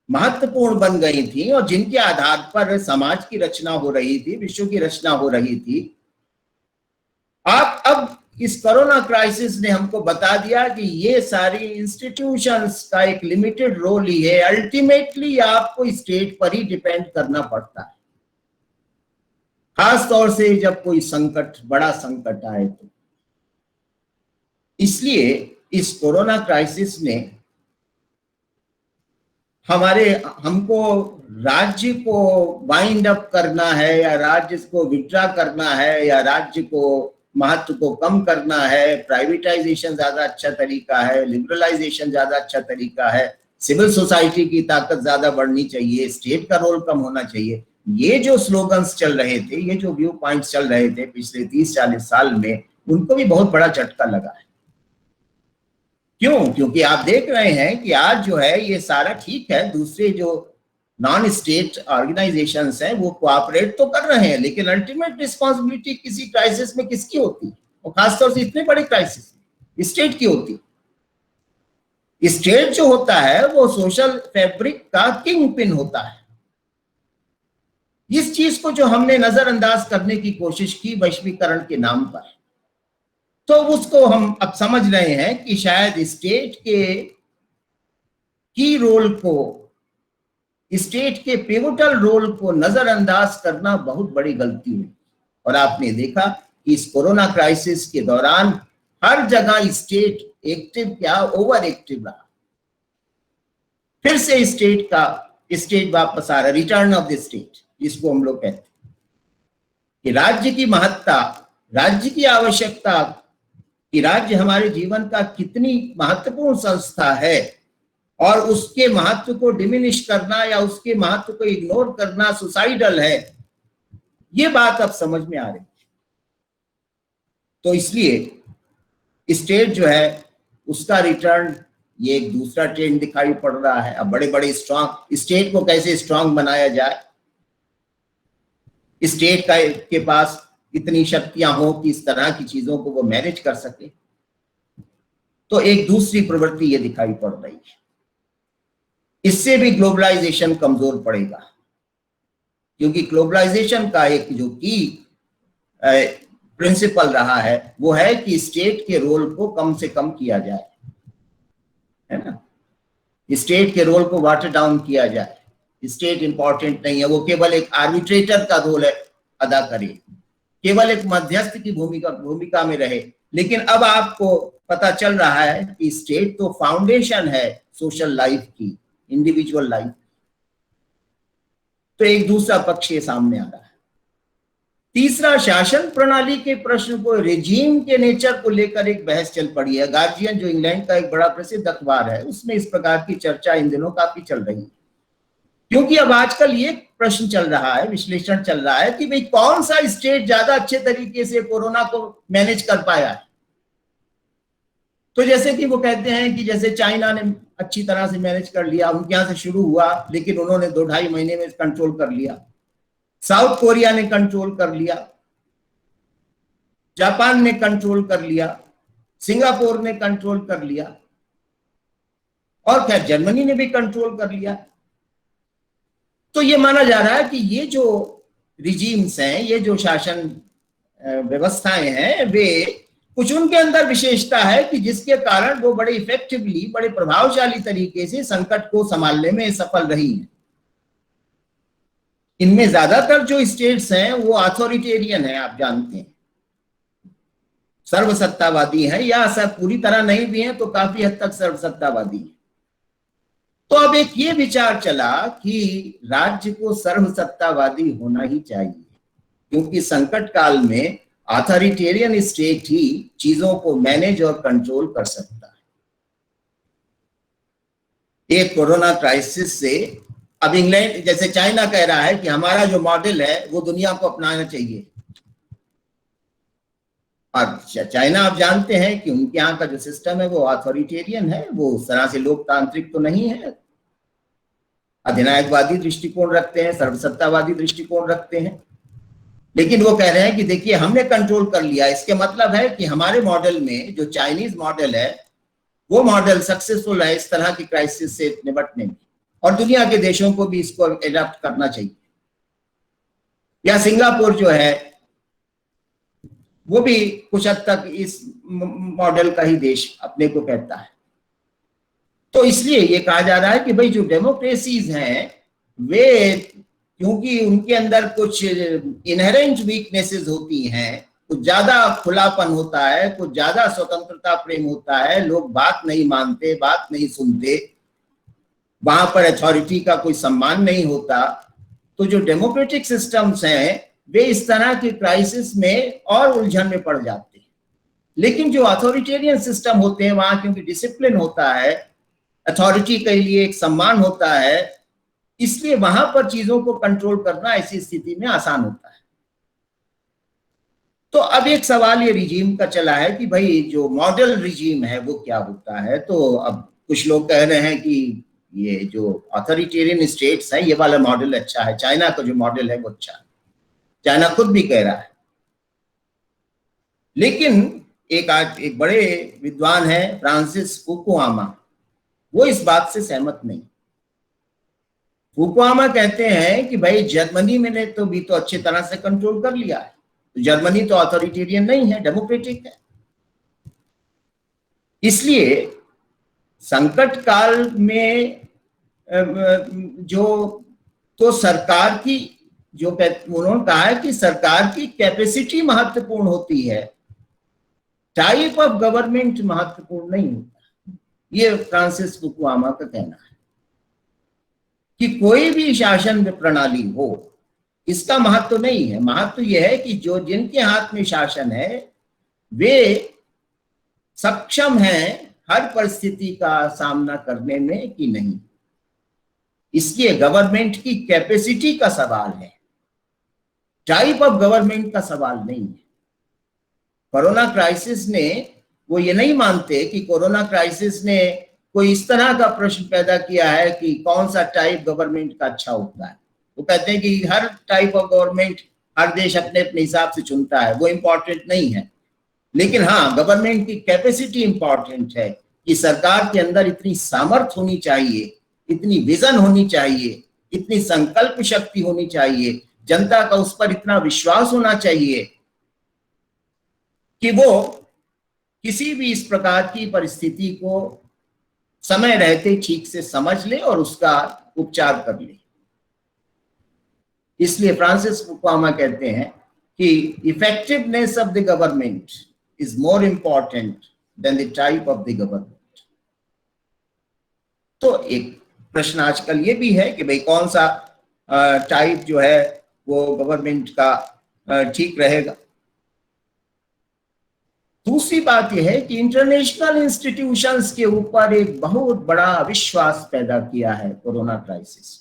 महत्वपूर्ण बन गई थी और जिनके आधार पर समाज की रचना हो रही थी, विश्व की रचना हो रही थी, अब इस कोरोना क्राइसिस ने हमको बता दिया कि ये सारी इंस्टीट्यूशंस का एक लिमिटेड रोल ही है। अल्टीमेटली आपको स्टेट पर ही डिपेंड करना पड़ता है, खास तौर से जब कोई संकट, बड़ा संकट आए तो। इसलिए इस कोरोना क्राइसिस ने हमको राज्य को वाइंड अप करना है, या राज्य को विड्रा करना है, या राज्य को महत्व को कम करना है, प्राइवेटाइजेशन ज्यादा अच्छा तरीका है, लिबरलाइजेशन ज्यादा अच्छा तरीका है, सिविल सोसाइटी की ताकत ज्यादा बढ़नी चाहिए, स्टेट का रोल कम होना चाहिए, ये जो स्लोगन्स चल रहे थे, ये जो व्यू पॉइंट्स चल रहे थे पिछले 30-40 साल में, उनको भी बहुत बड़ा झटका लगा है। क्यों? क्योंकि आप देख रहे हैं कि आज जो है ये सारा ठीक है, दूसरे जो नॉन स्टेट ऑर्गेनाइजेशंस हैं वो कोऑपरेट तो कर रहे हैं, लेकिन अल्टीमेट रिस्पॉन्सिबिलिटी किसी क्राइसिस में किसकी होती है? और खासतौर से इतने बड़े क्राइसिस स्टेट की होती है। स्टेट जो होता है वो सोशल फैब्रिक का किंग पिन होता है। इस चीज को जो हमने नजरअंदाज करने की कोशिश की वैश्वीकरण के नाम पर, तो उसको हम अब समझ रहे हैं कि शायद स्टेट के की रोल को, स्टेट के पिवोटल रोल को नजरअंदाज करना बहुत बड़ी गलती हुई। और आपने देखा कि इस कोरोना क्राइसिस के दौरान हर जगह स्टेट एक्टिव क्या, ओवर एक्टिव रहा। फिर से स्टेट वापस आ रहा, रिटर्न ऑफ द स्टेट जिसको हम लोग कहते हैं कि राज्य की महत्ता, राज्य की आवश्यकता, कि राज्य हमारे जीवन का कितनी महत्वपूर्ण संस्था है और उसके महत्व को डिमिनिश करना या उसके महत्व को इग्नोर करना सुसाइडल है, ये बात अब समझ में आ रही है। तो इसलिए स्टेट जो है उसका रिटर्न, ये एक दूसरा ट्रेंड दिखाई पड़ रहा है। अब बड़े बड़े स्ट्रॉन्ग स्टेट को कैसे स्ट्रॉन्ग बनाया जाए, स्टेट के पास इतनी शक्तियां हो कि इस तरह की चीजों को वो मैनेज कर सके, तो एक दूसरी प्रवृत्ति ये दिखाई पड़ रही है। इससे भी ग्लोबलाइजेशन कमजोर पड़ेगा, क्योंकि ग्लोबलाइजेशन का एक जो की प्रिंसिपल रहा है वो है कि स्टेट के रोल को कम से कम किया जाए, है ना। स्टेट के रोल को वाटर डाउन किया जाए। स्टेट इंपॉर्टेंट नहीं है, वो केवल एक आर्बिट्रेटर का रोल अदा करे, केवल एक मध्यस्थ की भूमिका में रहे। लेकिन अब आपको पता चल रहा है कि स्टेट तो फाउंडेशन है सोशल लाइफ की, इंडिविजुअल लाइफ। तो एक दूसरा पक्ष ये सामने आ रहा है। तीसरा, शासन प्रणाली के प्रश्न को, रेजीम के नेचर को लेकर एक बहस चल पड़ी है। गार्जियन जो इंग्लैंड का एक बड़ा प्रसिद्ध अखबार है, उसमें इस प्रकार की चर्चा इन दिनों काफी चल रही है, क्योंकि अब आजकल ये प्रश्न चल रहा है, विश्लेषण चल रहा है कि भाई कौन सा स्टेट ज्यादा अच्छे तरीके से कोरोना को मैनेज कर पाया है। तो जैसे कि वो कहते हैं कि जैसे चाइना ने अच्छी तरह से मैनेज कर लिया, उनके यहां से शुरू हुआ लेकिन उन्होंने 2-2.5 महीने में कंट्रोल कर लिया। साउथ कोरिया ने कंट्रोल कर लिया, जापान ने कंट्रोल कर लिया, सिंगापुर ने कंट्रोल कर लिया, और खैर जर्मनी ने भी कंट्रोल कर लिया। तो ये माना जा रहा है कि ये जो रिजीम्स हैं, ये जो शासन व्यवस्थाएं हैं, वे कुछ उनके अंदर विशेषता है कि जिसके कारण वो बड़े इफेक्टिवली, बड़े प्रभावशाली तरीके से संकट को संभालने में सफल रही है। इनमें ज्यादातर जो स्टेट्स हैं वो अथॉरिटेरियन है, आप जानते हैं, सर्वसत्तावादी है, या सब पूरी तरह नहीं भी हैं तो काफी हद तक सर्वसत्तावादी है। तो अब एक ये विचार चला कि राज्य को सर्वसत्तावादी होना ही चाहिए, क्योंकि संकट काल में अथॉरिटेरियन स्टेट ही चीजों को मैनेज और कंट्रोल कर सकता है। एक कोरोना क्राइसिस से अब इंग्लैंड, जैसे चाइना कह रहा है कि हमारा जो मॉडल है वो दुनिया को अपनाना चाहिए। और चाइना आप जानते हैं कि उनके यहाँ का जो सिस्टम है वो अथॉरिटेरियन है, वो उस तरह से लोकतांत्रिक तो नहीं है, अधिनायकवादी दृष्टिकोण रखते हैं, सर्वसत्तावादी दृष्टिकोण रखते हैं। लेकिन वो कह रहे हैं कि देखिए हमने कंट्रोल कर लिया, इसके मतलब है कि हमारे मॉडल में जो चाइनीज मॉडल है वो मॉडल सक्सेसफुल है इस तरह की क्राइसिस से निपटने में, और दुनिया के देशों को भी इसको एडॉप्ट करना चाहिए। या सिंगापुर जो है वो भी कुछ हद तक इस मॉडल का ही देश अपने को कहता है। तो इसलिए ये कहा जा रहा है कि भाई जो डेमोक्रेसीज हैं वे, क्योंकि उनके अंदर कुछ इनहेरेंट वीकनेसेस होती हैं, कुछ ज्यादा खुलापन होता है, कुछ ज्यादा स्वतंत्रता प्रेम होता है, लोग बात नहीं मानते, बात नहीं सुनते, वहां पर अथॉरिटी का कोई सम्मान नहीं होता। तो जो डेमोक्रेटिक सिस्टम्स हैं वे इस तरह के क्राइसिस में और उलझन में पड़ जाते हैं। लेकिन जो अथॉरिटेरियन सिस्टम होते हैं वहां क्योंकि डिसिप्लिन होता है, अथॉरिटी के लिए एक सम्मान होता है, इसलिए वहां पर चीजों को कंट्रोल करना ऐसी स्थिति में आसान होता है। तो अब एक सवाल ये रिजीम का चला है कि भाई जो मॉडल रिजीम है वो क्या होता है। तो अब कुछ लोग कह रहे हैं कि ये जो अथॉरिटेरियन स्टेट्स है, ये वाला मॉडल अच्छा है, चाइना का जो मॉडल है वो अच्छा है, चाइना खुद भी कह रहा है। लेकिन एक बड़े विद्वान है फ्रांसिस फुकुयामा, वो इस बात से सहमत नहीं। फुकुयामा कहते हैं कि भाई जर्मनी में ने तो भी तो अच्छी तरह से कंट्रोल कर लिया है, तो जर्मनी तो अथॉरिटेरियन नहीं है, डेमोक्रेटिक है। इसलिए संकट काल में जो तो सरकार की जो उन्होंने कहा है कि सरकार की कैपेसिटी महत्वपूर्ण होती है, टाइप ऑफ गवर्नमेंट महत्वपूर्ण नहीं होता। ये फ्रांसिस फुकुयामा का कहना है कि कोई भी शासन प्रणाली हो, इसका महत्व नहीं है। महत्व यह है कि जो जिनके हाथ में शासन है वे सक्षम हैं हर परिस्थिति का सामना करने में कि नहीं। इसलिए गवर्नमेंट की कैपेसिटी का सवाल है, टाइप ऑफ गवर्नमेंट का सवाल नहीं है। कोरोना क्राइसिस ने, वो ये नहीं मानते कि कोरोना क्राइसिस ने कोई इस तरह का प्रश्न पैदा किया है कि कौन सा टाइप गवर्नमेंट का अच्छा होता है। वो कहते हैं कि हर टाइप ऑफ गवर्नमेंट हर देश अपने अपने हिसाब से चुनता है, वो इंपॉर्टेंट नहीं है। लेकिन हाँ, गवर्नमेंट की कैपेसिटी इंपॉर्टेंट है कि सरकार के अंदर इतनी सामर्थ्य होनी चाहिए, इतनी विजन होनी चाहिए, इतनी संकल्प शक्ति होनी चाहिए, जनता का उस पर इतना विश्वास होना चाहिए कि वो किसी भी इस प्रकार की परिस्थिति को समय रहते ठीक से समझ ले और उसका उपचार कर ले। इसलिए फ्रांसिस फुकुयामा कहते हैं कि effectiveness of the government is more important than the type of the government. तो एक प्रश्न आजकल ये भी है कि भाई कौन सा टाइप जो है वो गवर्नमेंट का ठीक रहेगा। दूसरी बात यह है कि इंटरनेशनल इंस्टीट्यूशंस के ऊपर एक बहुत बड़ा अविश्वास पैदा किया है कोरोना क्राइसिस,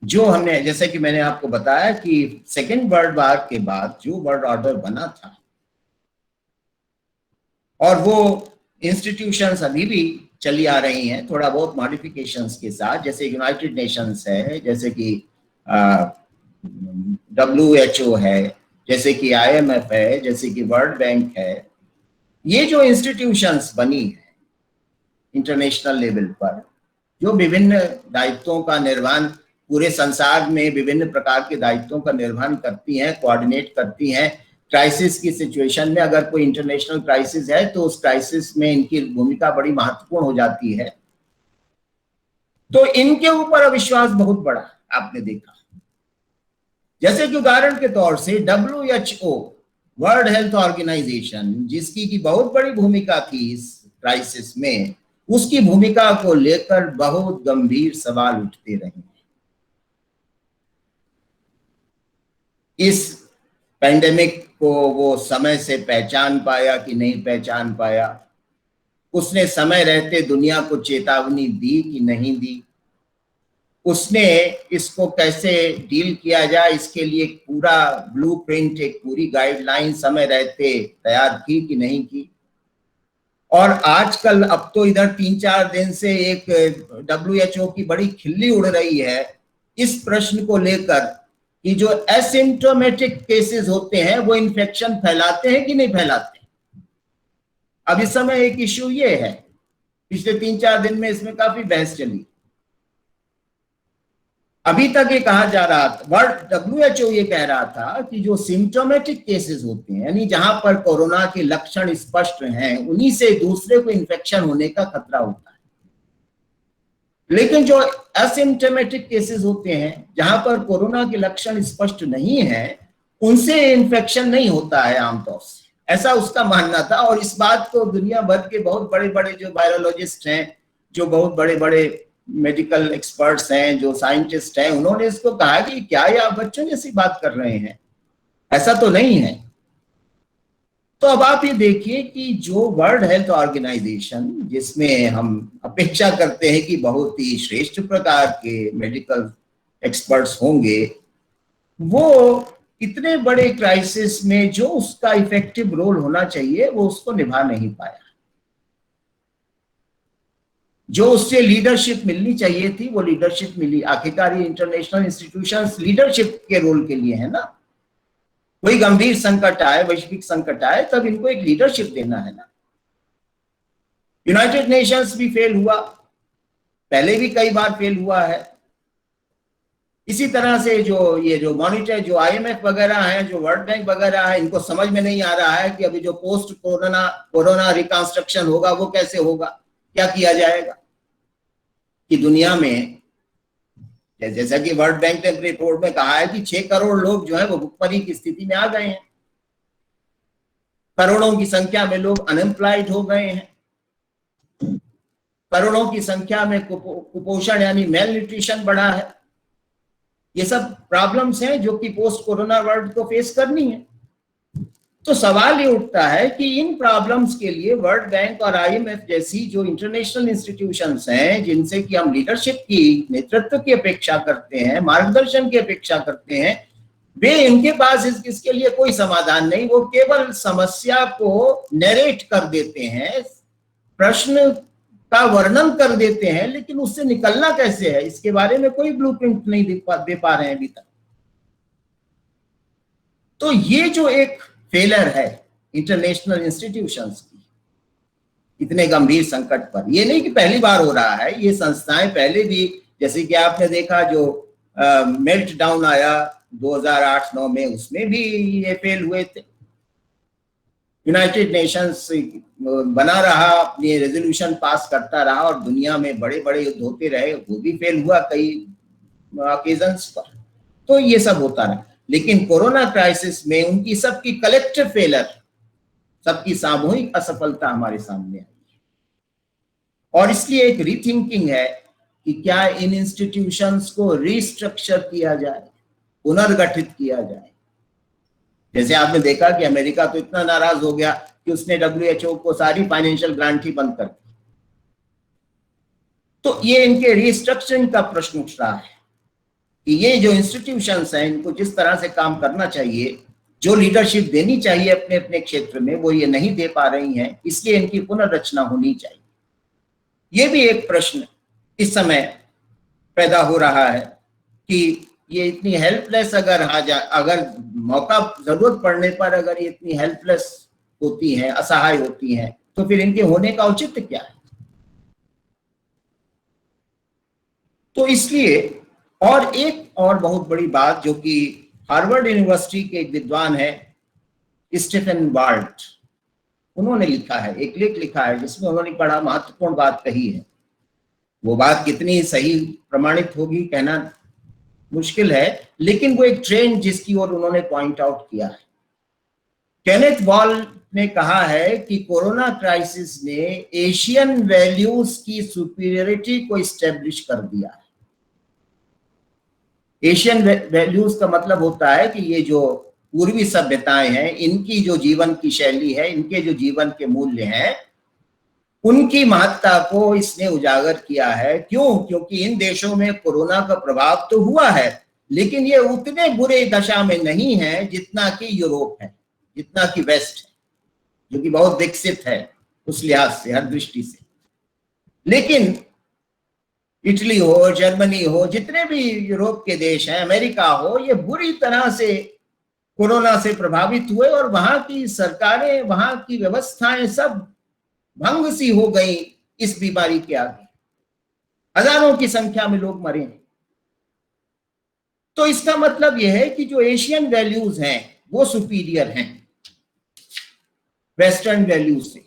जो हमने, जैसे कि मैंने आपको बताया कि सेकेंड वर्ल्ड वॉर के बाद जो वर्ल्ड ऑर्डर बना था और वो इंस्टीट्यूशंस अभी भी चली आ रही हैं, थोड़ा बहुत मॉडिफिकेशंस के साथ, जैसे यूनाइटेड नेशंस है, जैसे कि WHO है, जैसे कि IMF है, जैसे कि वर्ल्ड बैंक है। ये जो इंस्टीट्यूशंस बनी है इंटरनेशनल लेवल पर, जो विभिन्न दायित्वों का निर्वहन पूरे संसार में विभिन्न प्रकार के दायित्वों का निर्वहन करती हैं, कोऑर्डिनेट करती हैं। क्राइसिस की सिचुएशन में अगर कोई इंटरनेशनल क्राइसिस है तो उस क्राइसिस में इनकी भूमिका बड़ी महत्वपूर्ण हो जाती है। तो इनके ऊपर अविश्वास बहुत बड़ा आपने देखा। जैसे कि उदाहरण के तौर से WHO, वर्ल्ड हेल्थ ऑर्गेनाइजेशन, जिसकी की बहुत बड़ी भूमिका थी इस क्राइसिस में, उसकी भूमिका को लेकर बहुत गंभीर सवाल उठते रहे। इस पैंडेमिक को वो समय से पहचान पाया कि नहीं पहचान पाया, उसने समय रहते दुनिया को चेतावनी दी कि नहीं दी, उसने इसको कैसे डील किया जाए इसके लिए एक पूरा ब्लूप्रिंट, एक पूरी गाइडलाइन समय रहते तैयार की कि नहीं की। और आजकल अब तो इधर 3-4 दिन से एक WHO की बड़ी खिल्ली उड़ रही है इस प्रश्न को लेकर कि जो एसिम्प्टोमेटिक केसेस होते हैं वो इन्फेक्शन फैलाते हैं कि नहीं फैलाते। अब इस समय एक इश्यू ये है, पिछले 3-4 दिन में इसमें काफी बहस चली। अभी तक ये कहा जा रहा था, वर्ल्ड WHO ये कह रहा था कि जो सिम्प्टोमेटिक केसेस होते हैं, यानी जहां पर कोरोना के लक्षण स्पष्ट हैं, उन्हीं से दूसरे को इन्फेक्शन होने का खतरा होता है। लेकिन जो एसिम्प्टोमेटिक केसेस होते हैं, जहां पर कोरोना के लक्षण स्पष्ट नहीं है, उनसे इन्फेक्शन नहीं होता है आमतौर से, ऐसा उसका मानना था। और इस बात को दुनिया भर के बहुत बड़े बड़े जो वायरोलॉजिस्ट हैं, जो बहुत बड़े बड़े मेडिकल एक्सपर्ट्स हैं, जो साइंटिस्ट हैं, उन्होंने इसको कहा कि क्या ये आप बच्चों जैसी बात कर रहे हैं, ऐसा तो नहीं है। तो अब आप ये देखिए कि जो वर्ल्ड हेल्थ ऑर्गेनाइजेशन, जिसमें हम अपेक्षा करते हैं कि बहुत ही श्रेष्ठ प्रकार के मेडिकल एक्सपर्ट्स होंगे, वो इतने बड़े क्राइसिस में जो उसका इफेक्टिव रोल होना चाहिए वो उसको निभा नहीं पाया। जो उससे लीडरशिप मिलनी चाहिए थी वो लीडरशिप मिली। आखिरकार ये इंटरनेशनल इंस्टीट्यूशंस लीडरशिप के रोल के लिए है ना। कोई गंभीर संकट आए, वैश्विक संकट आए, तब इनको एक लीडरशिप देना है ना। यूनाइटेड नेशंस भी फेल हुआ, पहले भी कई बार फेल हुआ है। इसी तरह से जो मॉनिटर, जो आईएमएफ वगैरह है, जो वर्ल्ड बैंक वगैरह है, इनको समझ में नहीं आ रहा है कि अभी जो पोस्ट कोरोना रिकंस्ट्रक्शन होगा वो कैसे होगा, क्या किया जाएगा। कि दुनिया में जैसा कि वर्ल्ड बैंक ने रिपोर्ट में कहा है कि 6 करोड़ लोग जो है वो भुखमरी की स्थिति में आ गए हैं, करोड़ों की संख्या में लोग अनएम्प्लॉयड हो गए हैं, करोड़ों की संख्या में कुपोषण यानी मेल न्यूट्रिशन बढ़ा है। ये सब प्रॉब्लम्स हैं जो कि पोस्ट कोरोना वर्ल्ड को फेस करनी है। तो सवाल ये उठता है कि इन प्रॉब्लम्स के लिए वर्ल्ड बैंक और आईएमएफ जैसी जो इंटरनेशनल इंस्टीट्यूशंस हैं, जिनसे कि हम लीडरशिप की, नेतृत्व की अपेक्षा करते हैं, मार्गदर्शन की अपेक्षा करते हैं, वे इनके पास इसके लिए कोई समाधान नहीं। वो केवल समस्या को नरेट कर देते हैं, प्रश्न का वर्णन कर देते हैं, लेकिन उससे निकलना कैसे है इसके बारे में कोई ब्लूप्रिंट नहीं दे पा रहे हैं अभी तक। तो ये जो एक फेलर है इंटरनेशनल इंस्टीट्यूशंस की इतने गंभीर संकट पर, ये नहीं कि पहली बार हो रहा है, ये संस्थाएं पहले भी, जैसे कि आपने देखा जो मेल्ट डाउन आया 2008-9 में, उसमें भी ये फेल हुए थे। यूनाइटेड नेशंस बना रहा, अपनी रेजोल्यूशन पास करता रहा और दुनिया में बड़े बड़े युद्ध होते रहे, वो भी फेल हुआ कई ओकेजन्स पर। तो ये सब होता रहा, लेकिन कोरोना क्राइसिस में उनकी सबकी कलेक्टिव फेलर, सबकी सामूहिक असफलता हमारे सामने आई। और इसलिए एक रीथिंकिंग है कि क्या इन इंस्टीट्यूशंस को रिस्ट्रक्चर किया जाए, पुनर्गठित किया जाए। जैसे आपने देखा कि अमेरिका तो इतना नाराज हो गया कि उसने डब्ल्यूएचओ को सारी फाइनेंशियल ग्रांट ही बंद कर दी। तो ये इनके रिस्ट्रक्चरिंग का प्रश्न उठ रहा है कि ये जो इंस्टीट्यूशंस हैं, इनको जिस तरह से काम करना चाहिए, जो लीडरशिप देनी चाहिए अपने अपने क्षेत्र में, वो ये नहीं दे पा रही हैं, इसलिए इनकी पुनर्रचना होनी चाहिए। ये भी एक प्रश्न इस समय पैदा हो रहा है कि ये इतनी हेल्पलेस अगर मौका जरूरत पड़ने पर अगर ये इतनी हेल्पलेस होती हैं, असहाय होती हैं, तो फिर इनके होने का औचित्य क्या है। तो इसलिए और एक और बहुत बड़ी बात जो कि हार्वर्ड यूनिवर्सिटी के एक विद्वान है स्टीफन वाल्ट, उन्होंने लिखा है, एक लेख लिखा है जिसमें उन्होंने बड़ा महत्वपूर्ण बात कही है। वो बात कितनी सही प्रमाणित होगी कहना मुश्किल है, लेकिन वो एक ट्रेंड जिसकी ओर उन्होंने पॉइंट आउट किया है। केनेथ वाल्ट ने कहा है कि कोरोना क्राइसिस ने एशियन वैल्यूज की सुपीरियरिटी को एस्टेब्लिश कर दिया है। एशियन वैल्यूज का मतलब होता है कि ये जो पूर्वी सभ्यताएं हैं, इनकी जो जीवन की शैली है, इनके जो जीवन के मूल्य हैं, उनकी महत्ता को इसने उजागर किया है। क्यों? क्योंकि इन देशों में कोरोना का प्रभाव तो हुआ है, लेकिन ये उतने बुरे दशा में नहीं है जितना कि यूरोप है, जितना कि वेस्ट है, जो कि बहुत विकसित है उस लिहाज से, हर दृष्टि से। लेकिन इटली हो, जर्मनी हो, जितने भी यूरोप के देश हैं, अमेरिका हो, ये बुरी तरह से कोरोना से प्रभावित हुए और वहां की सरकारें, वहां की व्यवस्थाएं सब भंग सी हो गई इस बीमारी के आगे। हजारों की संख्या में लोग मरे। तो इसका मतलब यह है कि जो एशियन वैल्यूज हैं वो सुपीरियर हैं वेस्टर्न वैल्यूज से।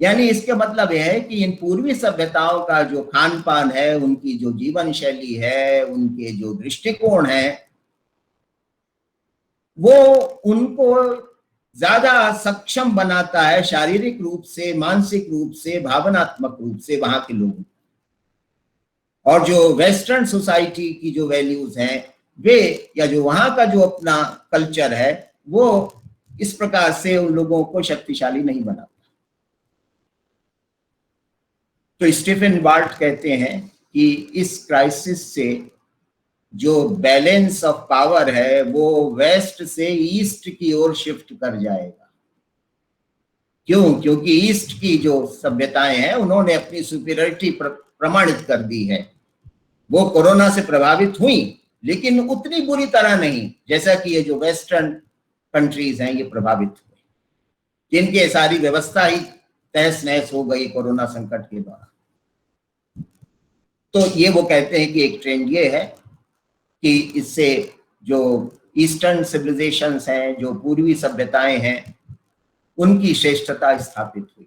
यानी इसका मतलब यह है कि इन पूर्वी सभ्यताओं का जो खान पान है, उनकी जो जीवन शैली है, उनके जो दृष्टिकोण है, वो उनको ज्यादा सक्षम बनाता है शारीरिक रूप से, मानसिक रूप से, भावनात्मक रूप से वहां के लोगों। और जो वेस्टर्न सोसाइटी की जो वैल्यूज हैं वे, या जो वहां का जो अपना कल्चर है, वो इस प्रकार से उन लोगों को शक्तिशाली नहीं बनाता। तो स्टीफन वाल्ट कहते हैं कि इस क्राइसिस से जो बैलेंस ऑफ पावर है वो वेस्ट से ईस्ट की ओर शिफ्ट कर जाएगा। क्यों? क्योंकि ईस्ट की जो सभ्यताएं हैं उन्होंने अपनी सुपीरियरिटी प्रमाणित कर दी है। वो कोरोना से प्रभावित हुई, लेकिन उतनी बुरी तरह नहीं जैसा कि ये जो वेस्टर्न कंट्रीज हैं ये प्रभावित हुए, जिनके सारी व्यवस्था ही तहस नहस हो गई कोरोना संकट के दौरान। तो ये वो कहते हैं कि एक ट्रेंड ये है कि इससे जो ईस्टर्न सिविलाइजेशंस हैं, जो पूर्वी सभ्यताएं हैं, उनकी श्रेष्ठता स्थापित हुई,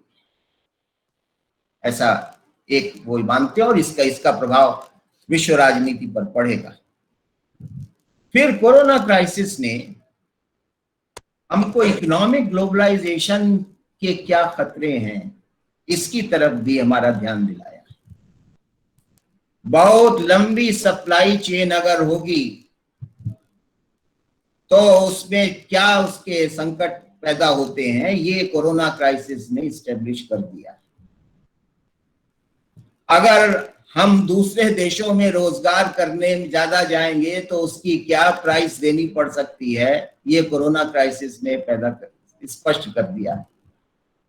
ऐसा एक वो मानते हैं, और इसका प्रभाव विश्व राजनीति पर पड़ेगा। फिर कोरोना क्राइसिस ने हमको इकोनॉमिक ग्लोबलाइजेशन के क्या खतरे हैं इसकी तरफ भी हमारा ध्यान दिलाया। बहुत लंबी सप्लाई चेन अगर होगी तो उसमें क्या उसके संकट पैदा होते हैं, ये कोरोना क्राइसिस ने इस्टेब्लिश कर दिया। अगर हम दूसरे देशों में रोजगार करने में ज्यादा जाएंगे तो उसकी क्या प्राइस देनी पड़ सकती है, ये कोरोना क्राइसिस ने स्पष्ट कर दिया।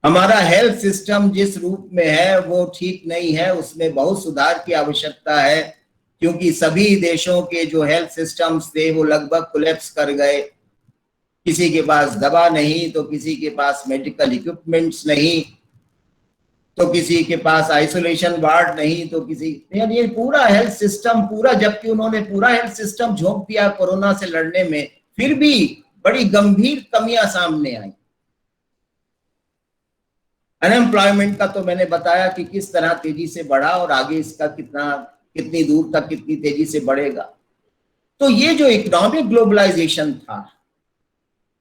हमारा हेल्थ सिस्टम जिस रूप में है वो ठीक नहीं है, उसमें बहुत सुधार की आवश्यकता है, क्योंकि सभी देशों के जो हेल्थ सिस्टम्स थे वो लगभग कोलैप्स कर गए। किसी के पास दवा नहीं, तो किसी के पास मेडिकल इक्विपमेंट्स नहीं, तो किसी के पास आइसोलेशन वार्ड नहीं, तो किसी, ये पूरा हेल्थ सिस्टम पूरा, जबकि उन्होंने पूरा हेल्थ सिस्टम झोंक दिया कोरोना से लड़ने में, फिर भी बड़ी गंभीर कमियां सामने आई। अनएम्प्लॉयमेंट का तो मैंने बताया कि किस तरह तेजी से बढ़ा और आगे इसका कितनी दूर तक कितनी तेजी से बढ़ेगा। तो ये जो इकोनॉमिक ग्लोबलाइजेशन था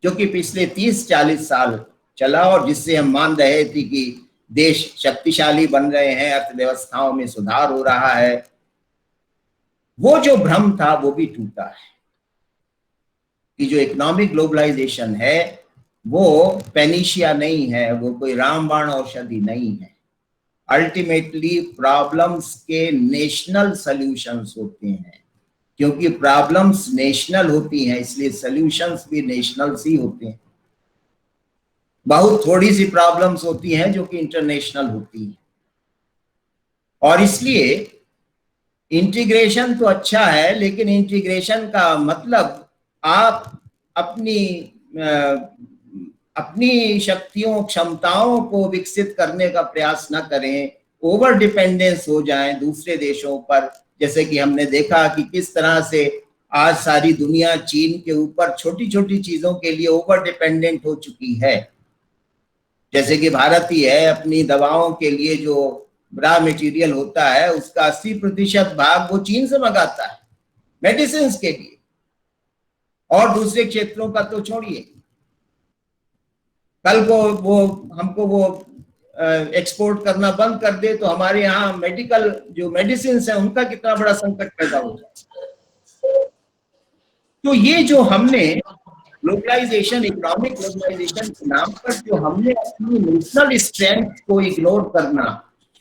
जो कि पिछले 30-40 साल चला और जिससे हम मान रहे थे कि देश शक्तिशाली बन रहे हैं, अर्थव्यवस्थाओं में सुधार हो रहा है, वो जो भ्रम था वो भी टूटा है कि जो इकोनॉमिक ग्लोबलाइजेशन है वो पेनिशिया नहीं है, वो कोई रामबाण औषधि नहीं है। अल्टीमेटली प्रॉब्लम्स के नेशनल सॉल्यूशंस होते हैं, क्योंकि प्रॉब्लम्स नेशनल होती हैं इसलिए सॉल्यूशंस भी नेशनल ही होते हैं। बहुत थोड़ी सी प्रॉब्लम्स होती हैं जो कि इंटरनेशनल होती हैं, और इसलिए इंटीग्रेशन तो अच्छा है, लेकिन इंटीग्रेशन का मतलब आप अपनी शक्तियों क्षमताओं को विकसित करने का प्रयास न करें, ओवर डिपेंडेंस हो जाएं दूसरे देशों पर, जैसे कि हमने देखा कि किस तरह से आज सारी दुनिया चीन के ऊपर छोटी छोटी चीजों के लिए ओवर डिपेंडेंट हो चुकी है। जैसे कि भारत ही है, अपनी दवाओं के लिए जो रॉ मटेरियल होता है उसका 80% भाग वो चीन से मंगाता है मेडिसिन के लिए, और दूसरे क्षेत्रों का तो छोड़िए। कल को वो हमको वो एक्सपोर्ट करना बंद कर दे तो हमारे यहाँ मेडिकल जो मेडिसिन है उनका कितना बड़ा संकट पैदा हो जाए। तो ये जो हमने ग्लोबलाइजेशन, इकोनॉमिक ग्लोबलाइजेशन के नाम पर जो हमने अपनी नेशनल स्ट्रेंथ को इग्नोर करना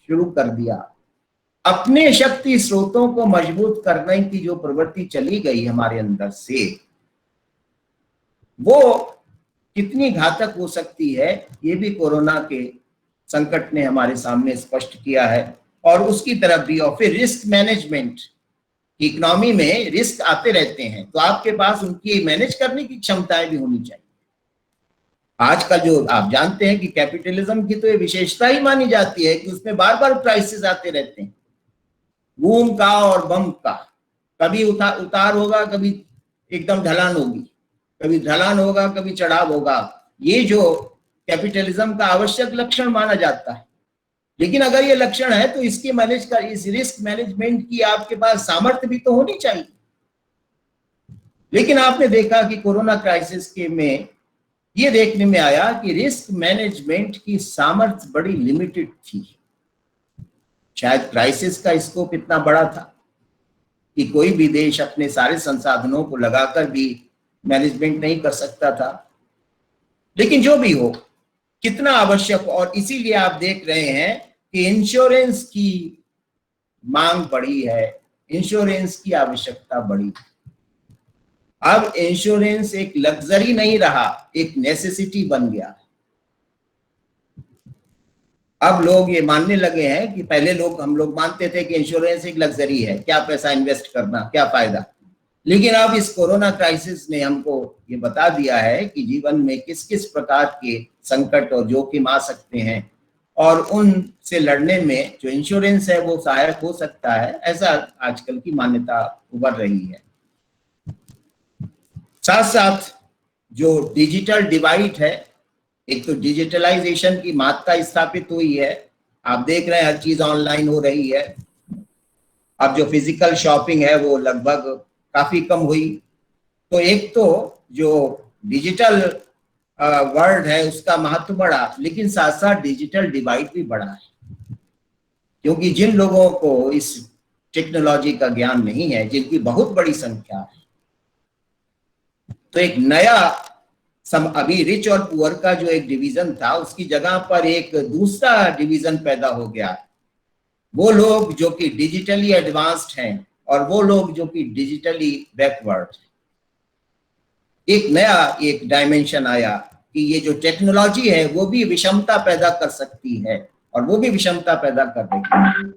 शुरू कर दिया, अपने शक्ति स्रोतों को मजबूत करने की जो प्रवृत्ति चली गई हमारे अंदर से, वो कितनी घातक हो सकती है ये भी कोरोना के संकट ने हमारे सामने स्पष्ट किया है। और उसकी तरफ भी, और फिर रिस्क मैनेजमेंट, इकोनॉमी में रिस्क आते रहते हैं तो आपके पास उनकी मैनेज करने की क्षमताएं भी होनी चाहिए। आजकल जो आप जानते हैं कि कैपिटलिज्म की तो ये विशेषता ही मानी जाती है कि उसमें बार बार क्राइसिस आते रहते हैं, बूम का और बम का, कभी उतार होगा, कभी एकदम ढलान होगी, कभी ढलान होगा, कभी चढ़ाव होगा। ये जो कैपिटलिज्म का आवश्यक लक्षण माना जाता है, लेकिन अगर ये लक्षण है तो इसकी इस रिस्क मैनेजमेंट की आपके पास सामर्थ्य भी तो होनी चाहिए। लेकिन आपने देखा कि कोरोना क्राइसिस के में ये देखने में आया कि रिस्क मैनेजमेंट की सामर्थ्य बड़ी लिमिटेड थी। शायद क्राइसिस का स्कोप इतना बड़ा था कि कोई भी देश अपने सारे संसाधनों को लगाकर भी मैनेजमेंट नहीं कर सकता था। लेकिन जो भी हो, कितना आवश्यक, और इसीलिए आप देख रहे हैं कि इंश्योरेंस की मांग बढ़ी है, इंश्योरेंस की आवश्यकता बढ़ी। अब इंश्योरेंस एक लग्जरी नहीं रहा, एक नेसेसिटी बन गया। अब लोग ये मानने लगे हैं कि पहले हम लोग मानते थे कि इंश्योरेंस एक लग्जरी है, क्या पैसा इन्वेस्ट करना, क्या फायदा। लेकिन अब इस कोरोना क्राइसिस ने हमको ये बता दिया है कि जीवन में किस किस प्रकार के संकट और जोखिम आ सकते हैं, और उनसे लड़ने में जो इंश्योरेंस है वो सहायक हो सकता है, ऐसा आजकल की मान्यता उभर रही है। साथ साथ जो डिजिटल डिवाइड है, एक तो डिजिटलाइजेशन की मात्रा स्थापित हुई है, आप देख रहे हैं हर चीज ऑनलाइन हो रही है। अब जो फिजिकल शॉपिंग है वो लगभग काफी कम हुई। तो एक तो जो डिजिटल वर्ल्ड है उसका महत्व बढ़ा, लेकिन साथ साथ डिजिटल डिवाइड भी बढ़ा है, क्योंकि जिन लोगों को इस टेक्नोलॉजी का ज्ञान नहीं है, जिनकी बहुत बड़ी संख्या है, तो एक नया अभी रिच और पुअर का जो एक डिवीजन था उसकी जगह पर एक दूसरा डिवीजन पैदा हो गया। वो लोग जो कि डिजिटली एडवांस्ड हैं और वो लोग जो कि डिजिटली बैकवर्ड हैं। एक नया एक डायमेंशन आया कि ये जो टेक्नोलॉजी है वो भी विषमता पैदा कर सकती है, और वो भी विषमता पैदा कर रही है,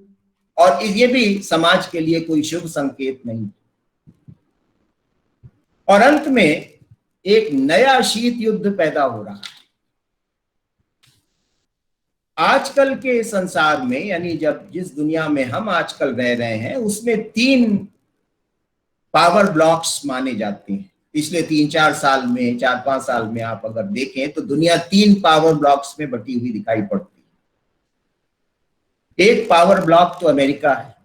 और ये भी समाज के लिए कोई शुभ संकेत नहीं। और अंत में एक नया शीत युद्ध पैदा हो रहा है आजकल के संसार में, यानी जिस दुनिया में हम आजकल रह रहे हैं उसमें 3 पावर ब्लॉक्स माने जाते हैं। पिछले 3-4 साल में, 4-5 साल में आप अगर देखें तो दुनिया 3 पावर ब्लॉक्स में बटी हुई दिखाई पड़ती है। एक पावर ब्लॉक तो अमेरिका है,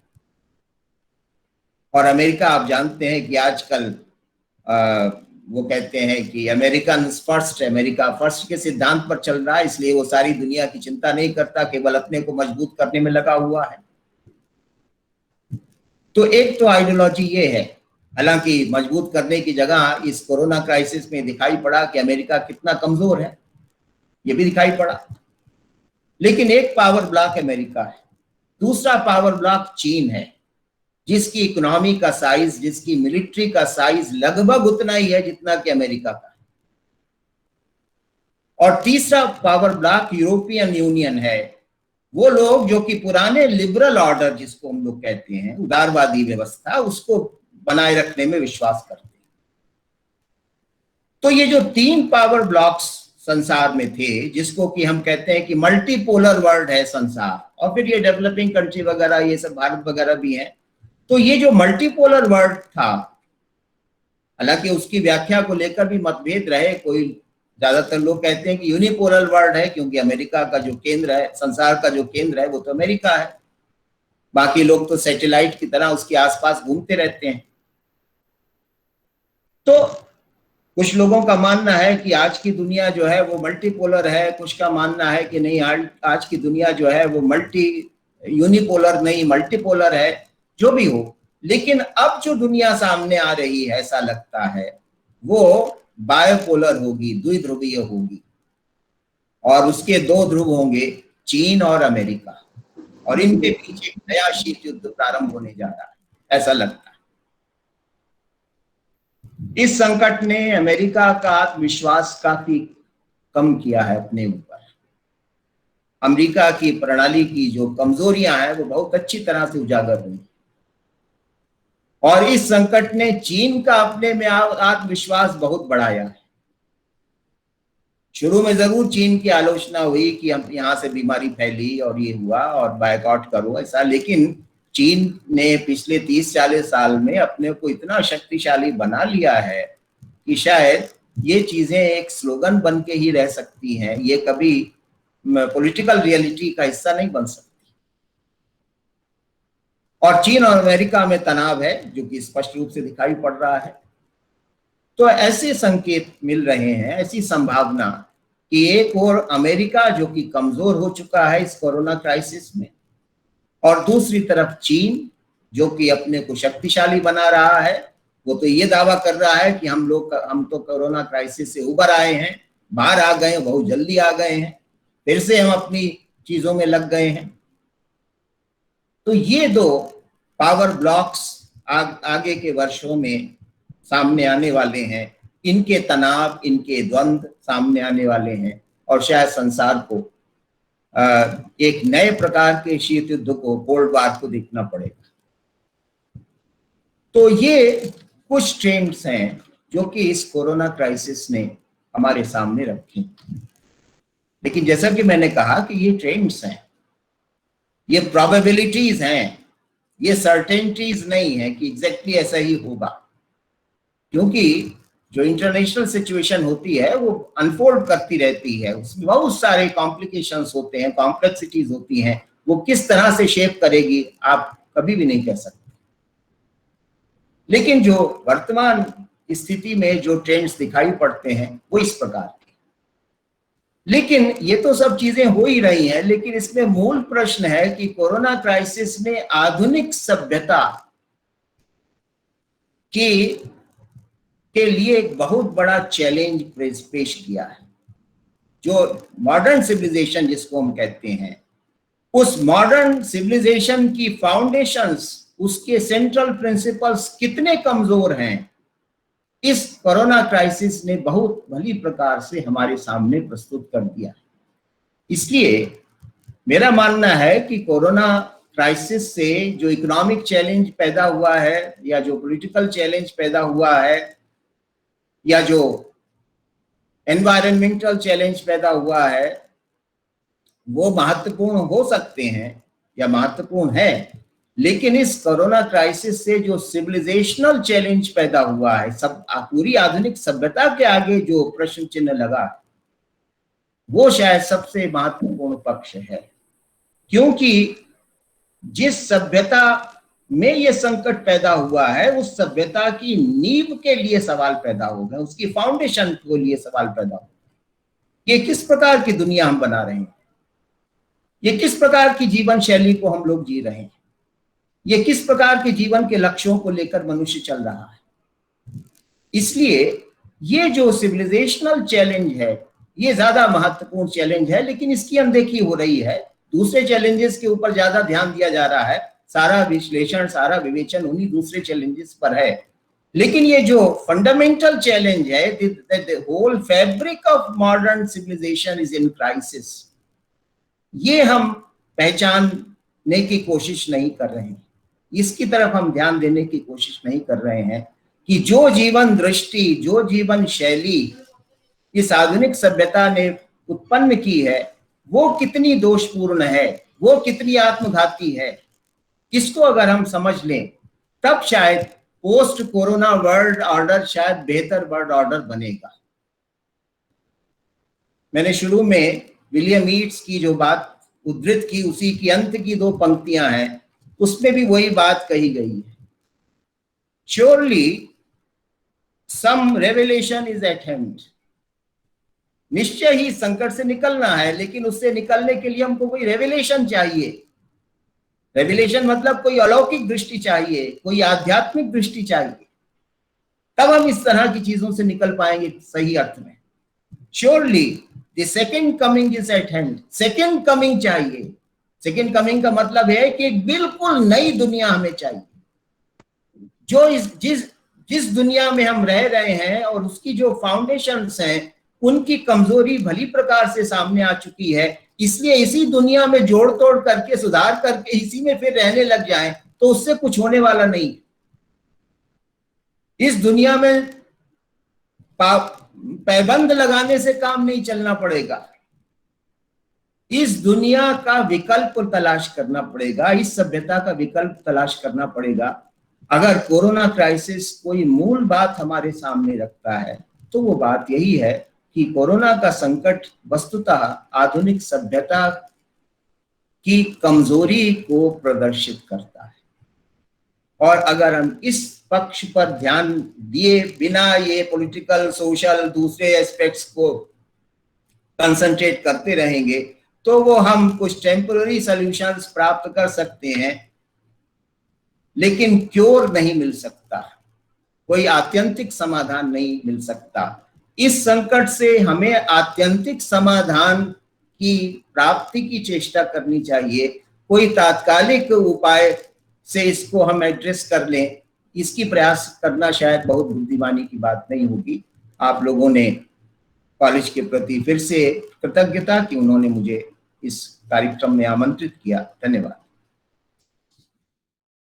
और अमेरिका आप जानते हैं कि आजकल वो कहते हैं कि अमेरिकन फर्स्ट, अमेरिका फर्स्ट के सिद्धांत पर चल रहा है, इसलिए वो सारी दुनिया की चिंता नहीं करता, केवल अपने को मजबूत करने में लगा हुआ है। तो एक तो आइडियोलॉजी ये है, हालांकि मजबूत करने की जगह इस कोरोना क्राइसिस में दिखाई पड़ा कि अमेरिका कितना कमजोर है, ये भी दिखाई पड़ा। लेकिन एक पावर ब्लॉक अमेरिका है, दूसरा पावर ब्लॉक चीन है, जिसकी इकोनॉमी का साइज, जिसकी मिलिट्री का साइज लगभग उतना ही है जितना कि अमेरिका का है। और तीसरा पावर ब्लॉक यूरोपियन यूनियन है, वो लोग जो कि पुराने लिबरल ऑर्डर जिसको हम लोग कहते हैं, उदारवादी व्यवस्था, उसको बनाए रखने में विश्वास करते हैं। तो ये जो 3 पावर ब्लॉक्स संसार में थे, जिसको कि हम कहते हैं कि मल्टीपोलर वर्ल्ड है संसार, और फिर ये डेवलपिंग कंट्री वगैरह, ये सब भारत वगैरह भी है। तो ये जो मल्टीपोलर वर्ल्ड था, हालांकि उसकी व्याख्या को लेकर भी मतभेद रहे। कोई ज्यादातर लोग कहते हैं कि यूनिपोलर वर्ल्ड है, क्योंकि अमेरिका का जो केंद्र है, संसार का जो केंद्र है वो तो अमेरिका है, बाकी लोग तो सैटेलाइट की तरह उसके आसपास घूमते रहते हैं। तो कुछ लोगों का मानना है कि आज की दुनिया जो है वो मल्टीपोलर है, कुछ का मानना है कि नहीं, आज की दुनिया जो है वो यूनिपोलर नहीं, मल्टीपोलर है। जो भी हो, लेकिन अब जो दुनिया सामने आ रही है, ऐसा लगता है वो बायोपोलर होगी, द्विध्रुवीय होगी, और उसके 2 ध्रुव होंगे, चीन और अमेरिका, और इनके बीच एक नया शीत युद्ध प्रारंभ होने जा रहा है, ऐसा लगता है। इस संकट ने अमेरिका का आत्मविश्वास काफी कम किया है अपने ऊपर। अमेरिका की प्रणाली की जो कमजोरियां हैं वो बहुत अच्छी तरह से उजागर हुई, और इस संकट ने चीन का अपने में आत्मविश्वास बहुत बढ़ाया है। शुरू में जरूर चीन की आलोचना हुई कि हम यहाँ से बीमारी फैली और ये हुआ और बायकॉट करो ऐसा, लेकिन चीन ने पिछले 30-40 साल में अपने को इतना शक्तिशाली बना लिया है कि शायद ये चीजें एक स्लोगन बन के ही रह सकती हैं, ये कभी पॉलिटिकल रियलिटी का हिस्सा नहीं बन सकती। और चीन और अमेरिका में तनाव है जो कि स्पष्ट रूप से दिखाई पड़ रहा है। तो ऐसे संकेत मिल रहे हैं, ऐसी संभावना कि एक और अमेरिका जो कि कमजोर हो चुका है इस कोरोना क्राइसिस में, और दूसरी तरफ चीन जो कि अपने को शक्तिशाली बना रहा है। वो तो ये दावा कर रहा है कि हम तो कोरोना क्राइसिस से उबर आए हैं, बाहर आ गए, बहुत जल्दी आ गए हैं, फिर से हम अपनी चीजों में लग गए हैं। तो ये 2 पावर ब्लॉक्स आगे के वर्षों में सामने आने वाले हैं, इनके तनाव, इनके द्वंद्व सामने आने वाले हैं, और शायद संसार को एक नए प्रकार के शीत युद्ध को, कोल्ड वार को देखना पड़ेगा। तो ये कुछ ट्रेंड्स हैं जो कि इस कोरोना क्राइसिस ने हमारे सामने रखे। लेकिन जैसा कि मैंने कहा कि ये ट्रेंड्स हैं, ये प्रोबेबिलिटीज हैं, ये सर्टेनिटीज नहीं है कि एग्जैक्टली ऐसा ही होगा, क्योंकि जो इंटरनेशनल सिचुएशन होती है वो अनफोल्ड करती रहती है, उसमें बहुत सारे कॉम्प्लिकेशंस होते हैं, कॉम्प्लेक्सिटीज होती हैं, वो किस तरह से शेप करेगी आप कभी भी नहीं कह सकते। लेकिन जो वर्तमान स्थिति में जो ट्रेंड्स दिखाई पड़ते हैं वो इस प्रकार के। लेकिन ये तो सब चीजें हो ही रही हैं, लेकिन इसमें मूल प्रश्न है कि कोरोना क्राइसिस ने आधुनिक सभ्यता के लिए एक बहुत बड़ा चैलेंज पेश किया है। जो मॉडर्न सिविलाइजेशन जिसको हम कहते हैं, उस मॉडर्न सिविलाइजेशन की फाउंडेशंस, उसके सेंट्रल प्रिंसिपल्स कितने कमजोर हैं, इस कोरोना क्राइसिस ने बहुत भली प्रकार से हमारे सामने प्रस्तुत कर दिया। इसलिए मेरा मानना है कि कोरोना क्राइसिस से जो इकोनॉमिक चैलेंज पैदा हुआ है, या जो पॉलिटिकल चैलेंज पैदा हुआ है, या जो एनवायरमेंटल चैलेंज पैदा हुआ है, वो महत्वपूर्ण हो सकते हैं या महत्वपूर्ण है। लेकिन इस कोरोना क्राइसिस से जो सिविलाइजेशनल चैलेंज पैदा हुआ है, सब पूरी आधुनिक सभ्यता के आगे जो प्रश्न चिन्ह लगा, वो शायद सबसे महत्वपूर्ण पक्ष है। क्योंकि जिस सभ्यता में ये संकट पैदा हुआ है, उस सभ्यता की नींव के लिए सवाल पैदा हो गए, उसकी फाउंडेशन के लिए सवाल पैदा हो। ये किस प्रकार की दुनिया हम बना रहे हैं, ये किस प्रकार की जीवन शैली को हम लोग जी रहे हैं, ये किस प्रकार के जीवन के लक्ष्यों को लेकर मनुष्य चल रहा है। इसलिए ये जो सिविलाइजेशनल चैलेंज है, ये ज्यादा महत्वपूर्ण चैलेंज है, लेकिन इसकी अनदेखी हो रही है। दूसरे चैलेंजेस के ऊपर ज्यादा ध्यान दिया जा रहा है, सारा विश्लेषण, सारा विवेचन उन्हीं दूसरे चैलेंजेस पर है। लेकिन ये जो फंडामेंटल चैलेंज है, the whole fabric of modern civilisation is in crisis, ये हम पहचानने की कोशिश नहीं कर रहे हैं, इसकी तरफ हम ध्यान देने की कोशिश नहीं कर रहे हैं कि जो जीवन दृष्टि, जो जीवन शैली इस आधुनिक सभ्यता ने उत्पन्न की है, वो कितनी दोषपूर्ण है, वो कितनी आत्मघाती है। इसको अगर हम समझ लें, तब शायद पोस्ट कोरोना वर्ल्ड ऑर्डर शायद बेहतर वर्ल्ड ऑर्डर बनेगा। मैंने शुरू में विलियम ईट्स की जो बात उद्धृत की, उसी की अंत की 2 पंक्तियां हैं, उसमें भी वही बात कही गई है। Surely some revelation is at hand, निश्चय ही संकट से निकलना है, लेकिन उससे निकलने के लिए हमको कोई रेवलेशन चाहिए। रेवलेशन मतलब कोई अलौकिक दृष्टि चाहिए, कोई आध्यात्मिक दृष्टि चाहिए, तब हम इस तरह की चीजों से निकल पाएंगे सही अर्थ में। Surely the second coming is at hand, second coming चाहिए। सेकेंड कमिंग का मतलब है कि एक बिल्कुल नई दुनिया हमें चाहिए, जो जिस दुनिया में हम रह रहे हैं और उसकी जो फाउंडेशंस हैं, उनकी कमजोरी भली प्रकार से सामने आ चुकी है। इसलिए इसी दुनिया में जोड़ तोड़ करके, सुधार करके इसी में फिर रहने लग जाएं तो उससे कुछ होने वाला नहीं। इस दुनिया में पैबंद लगाने से काम नहीं चलना पड़ेगा, इस दुनिया का विकल्प तलाश करना पड़ेगा, इस सभ्यता का विकल्प तलाश करना पड़ेगा। अगर कोरोना क्राइसिस कोई मूल बात हमारे सामने रखता है तो वो बात यही है कि कोरोना का संकट वस्तुतः आधुनिक सभ्यता की कमजोरी को प्रदर्शित करता है। और अगर हम इस पक्ष पर ध्यान दिए बिना ये पॉलिटिकल, सोशल, दूसरे एस्पेक्ट्स को कंसंट्रेट करते रहेंगे तो वो हम कुछ टेम्पररी सॉल्यूशंस प्राप्त कर सकते हैं, लेकिन क्योर नहीं मिल सकता, कोई आत्यंतिक समाधान नहीं मिल सकता। इस संकट से हमें आत्यंतिक समाधान की प्राप्ति की चेष्टा करनी चाहिए। कोई तात्कालिक उपाय से इसको हम एड्रेस कर लें, इसकी प्रयास करना शायद बहुत बुद्धिमानी की बात नहीं होगी। आप लोगों ने कॉलेज के प्रति फिर से कृतज्ञता कि उन्होंने मुझे इस कार्यक्रम में आमंत्रित किया। धन्यवाद।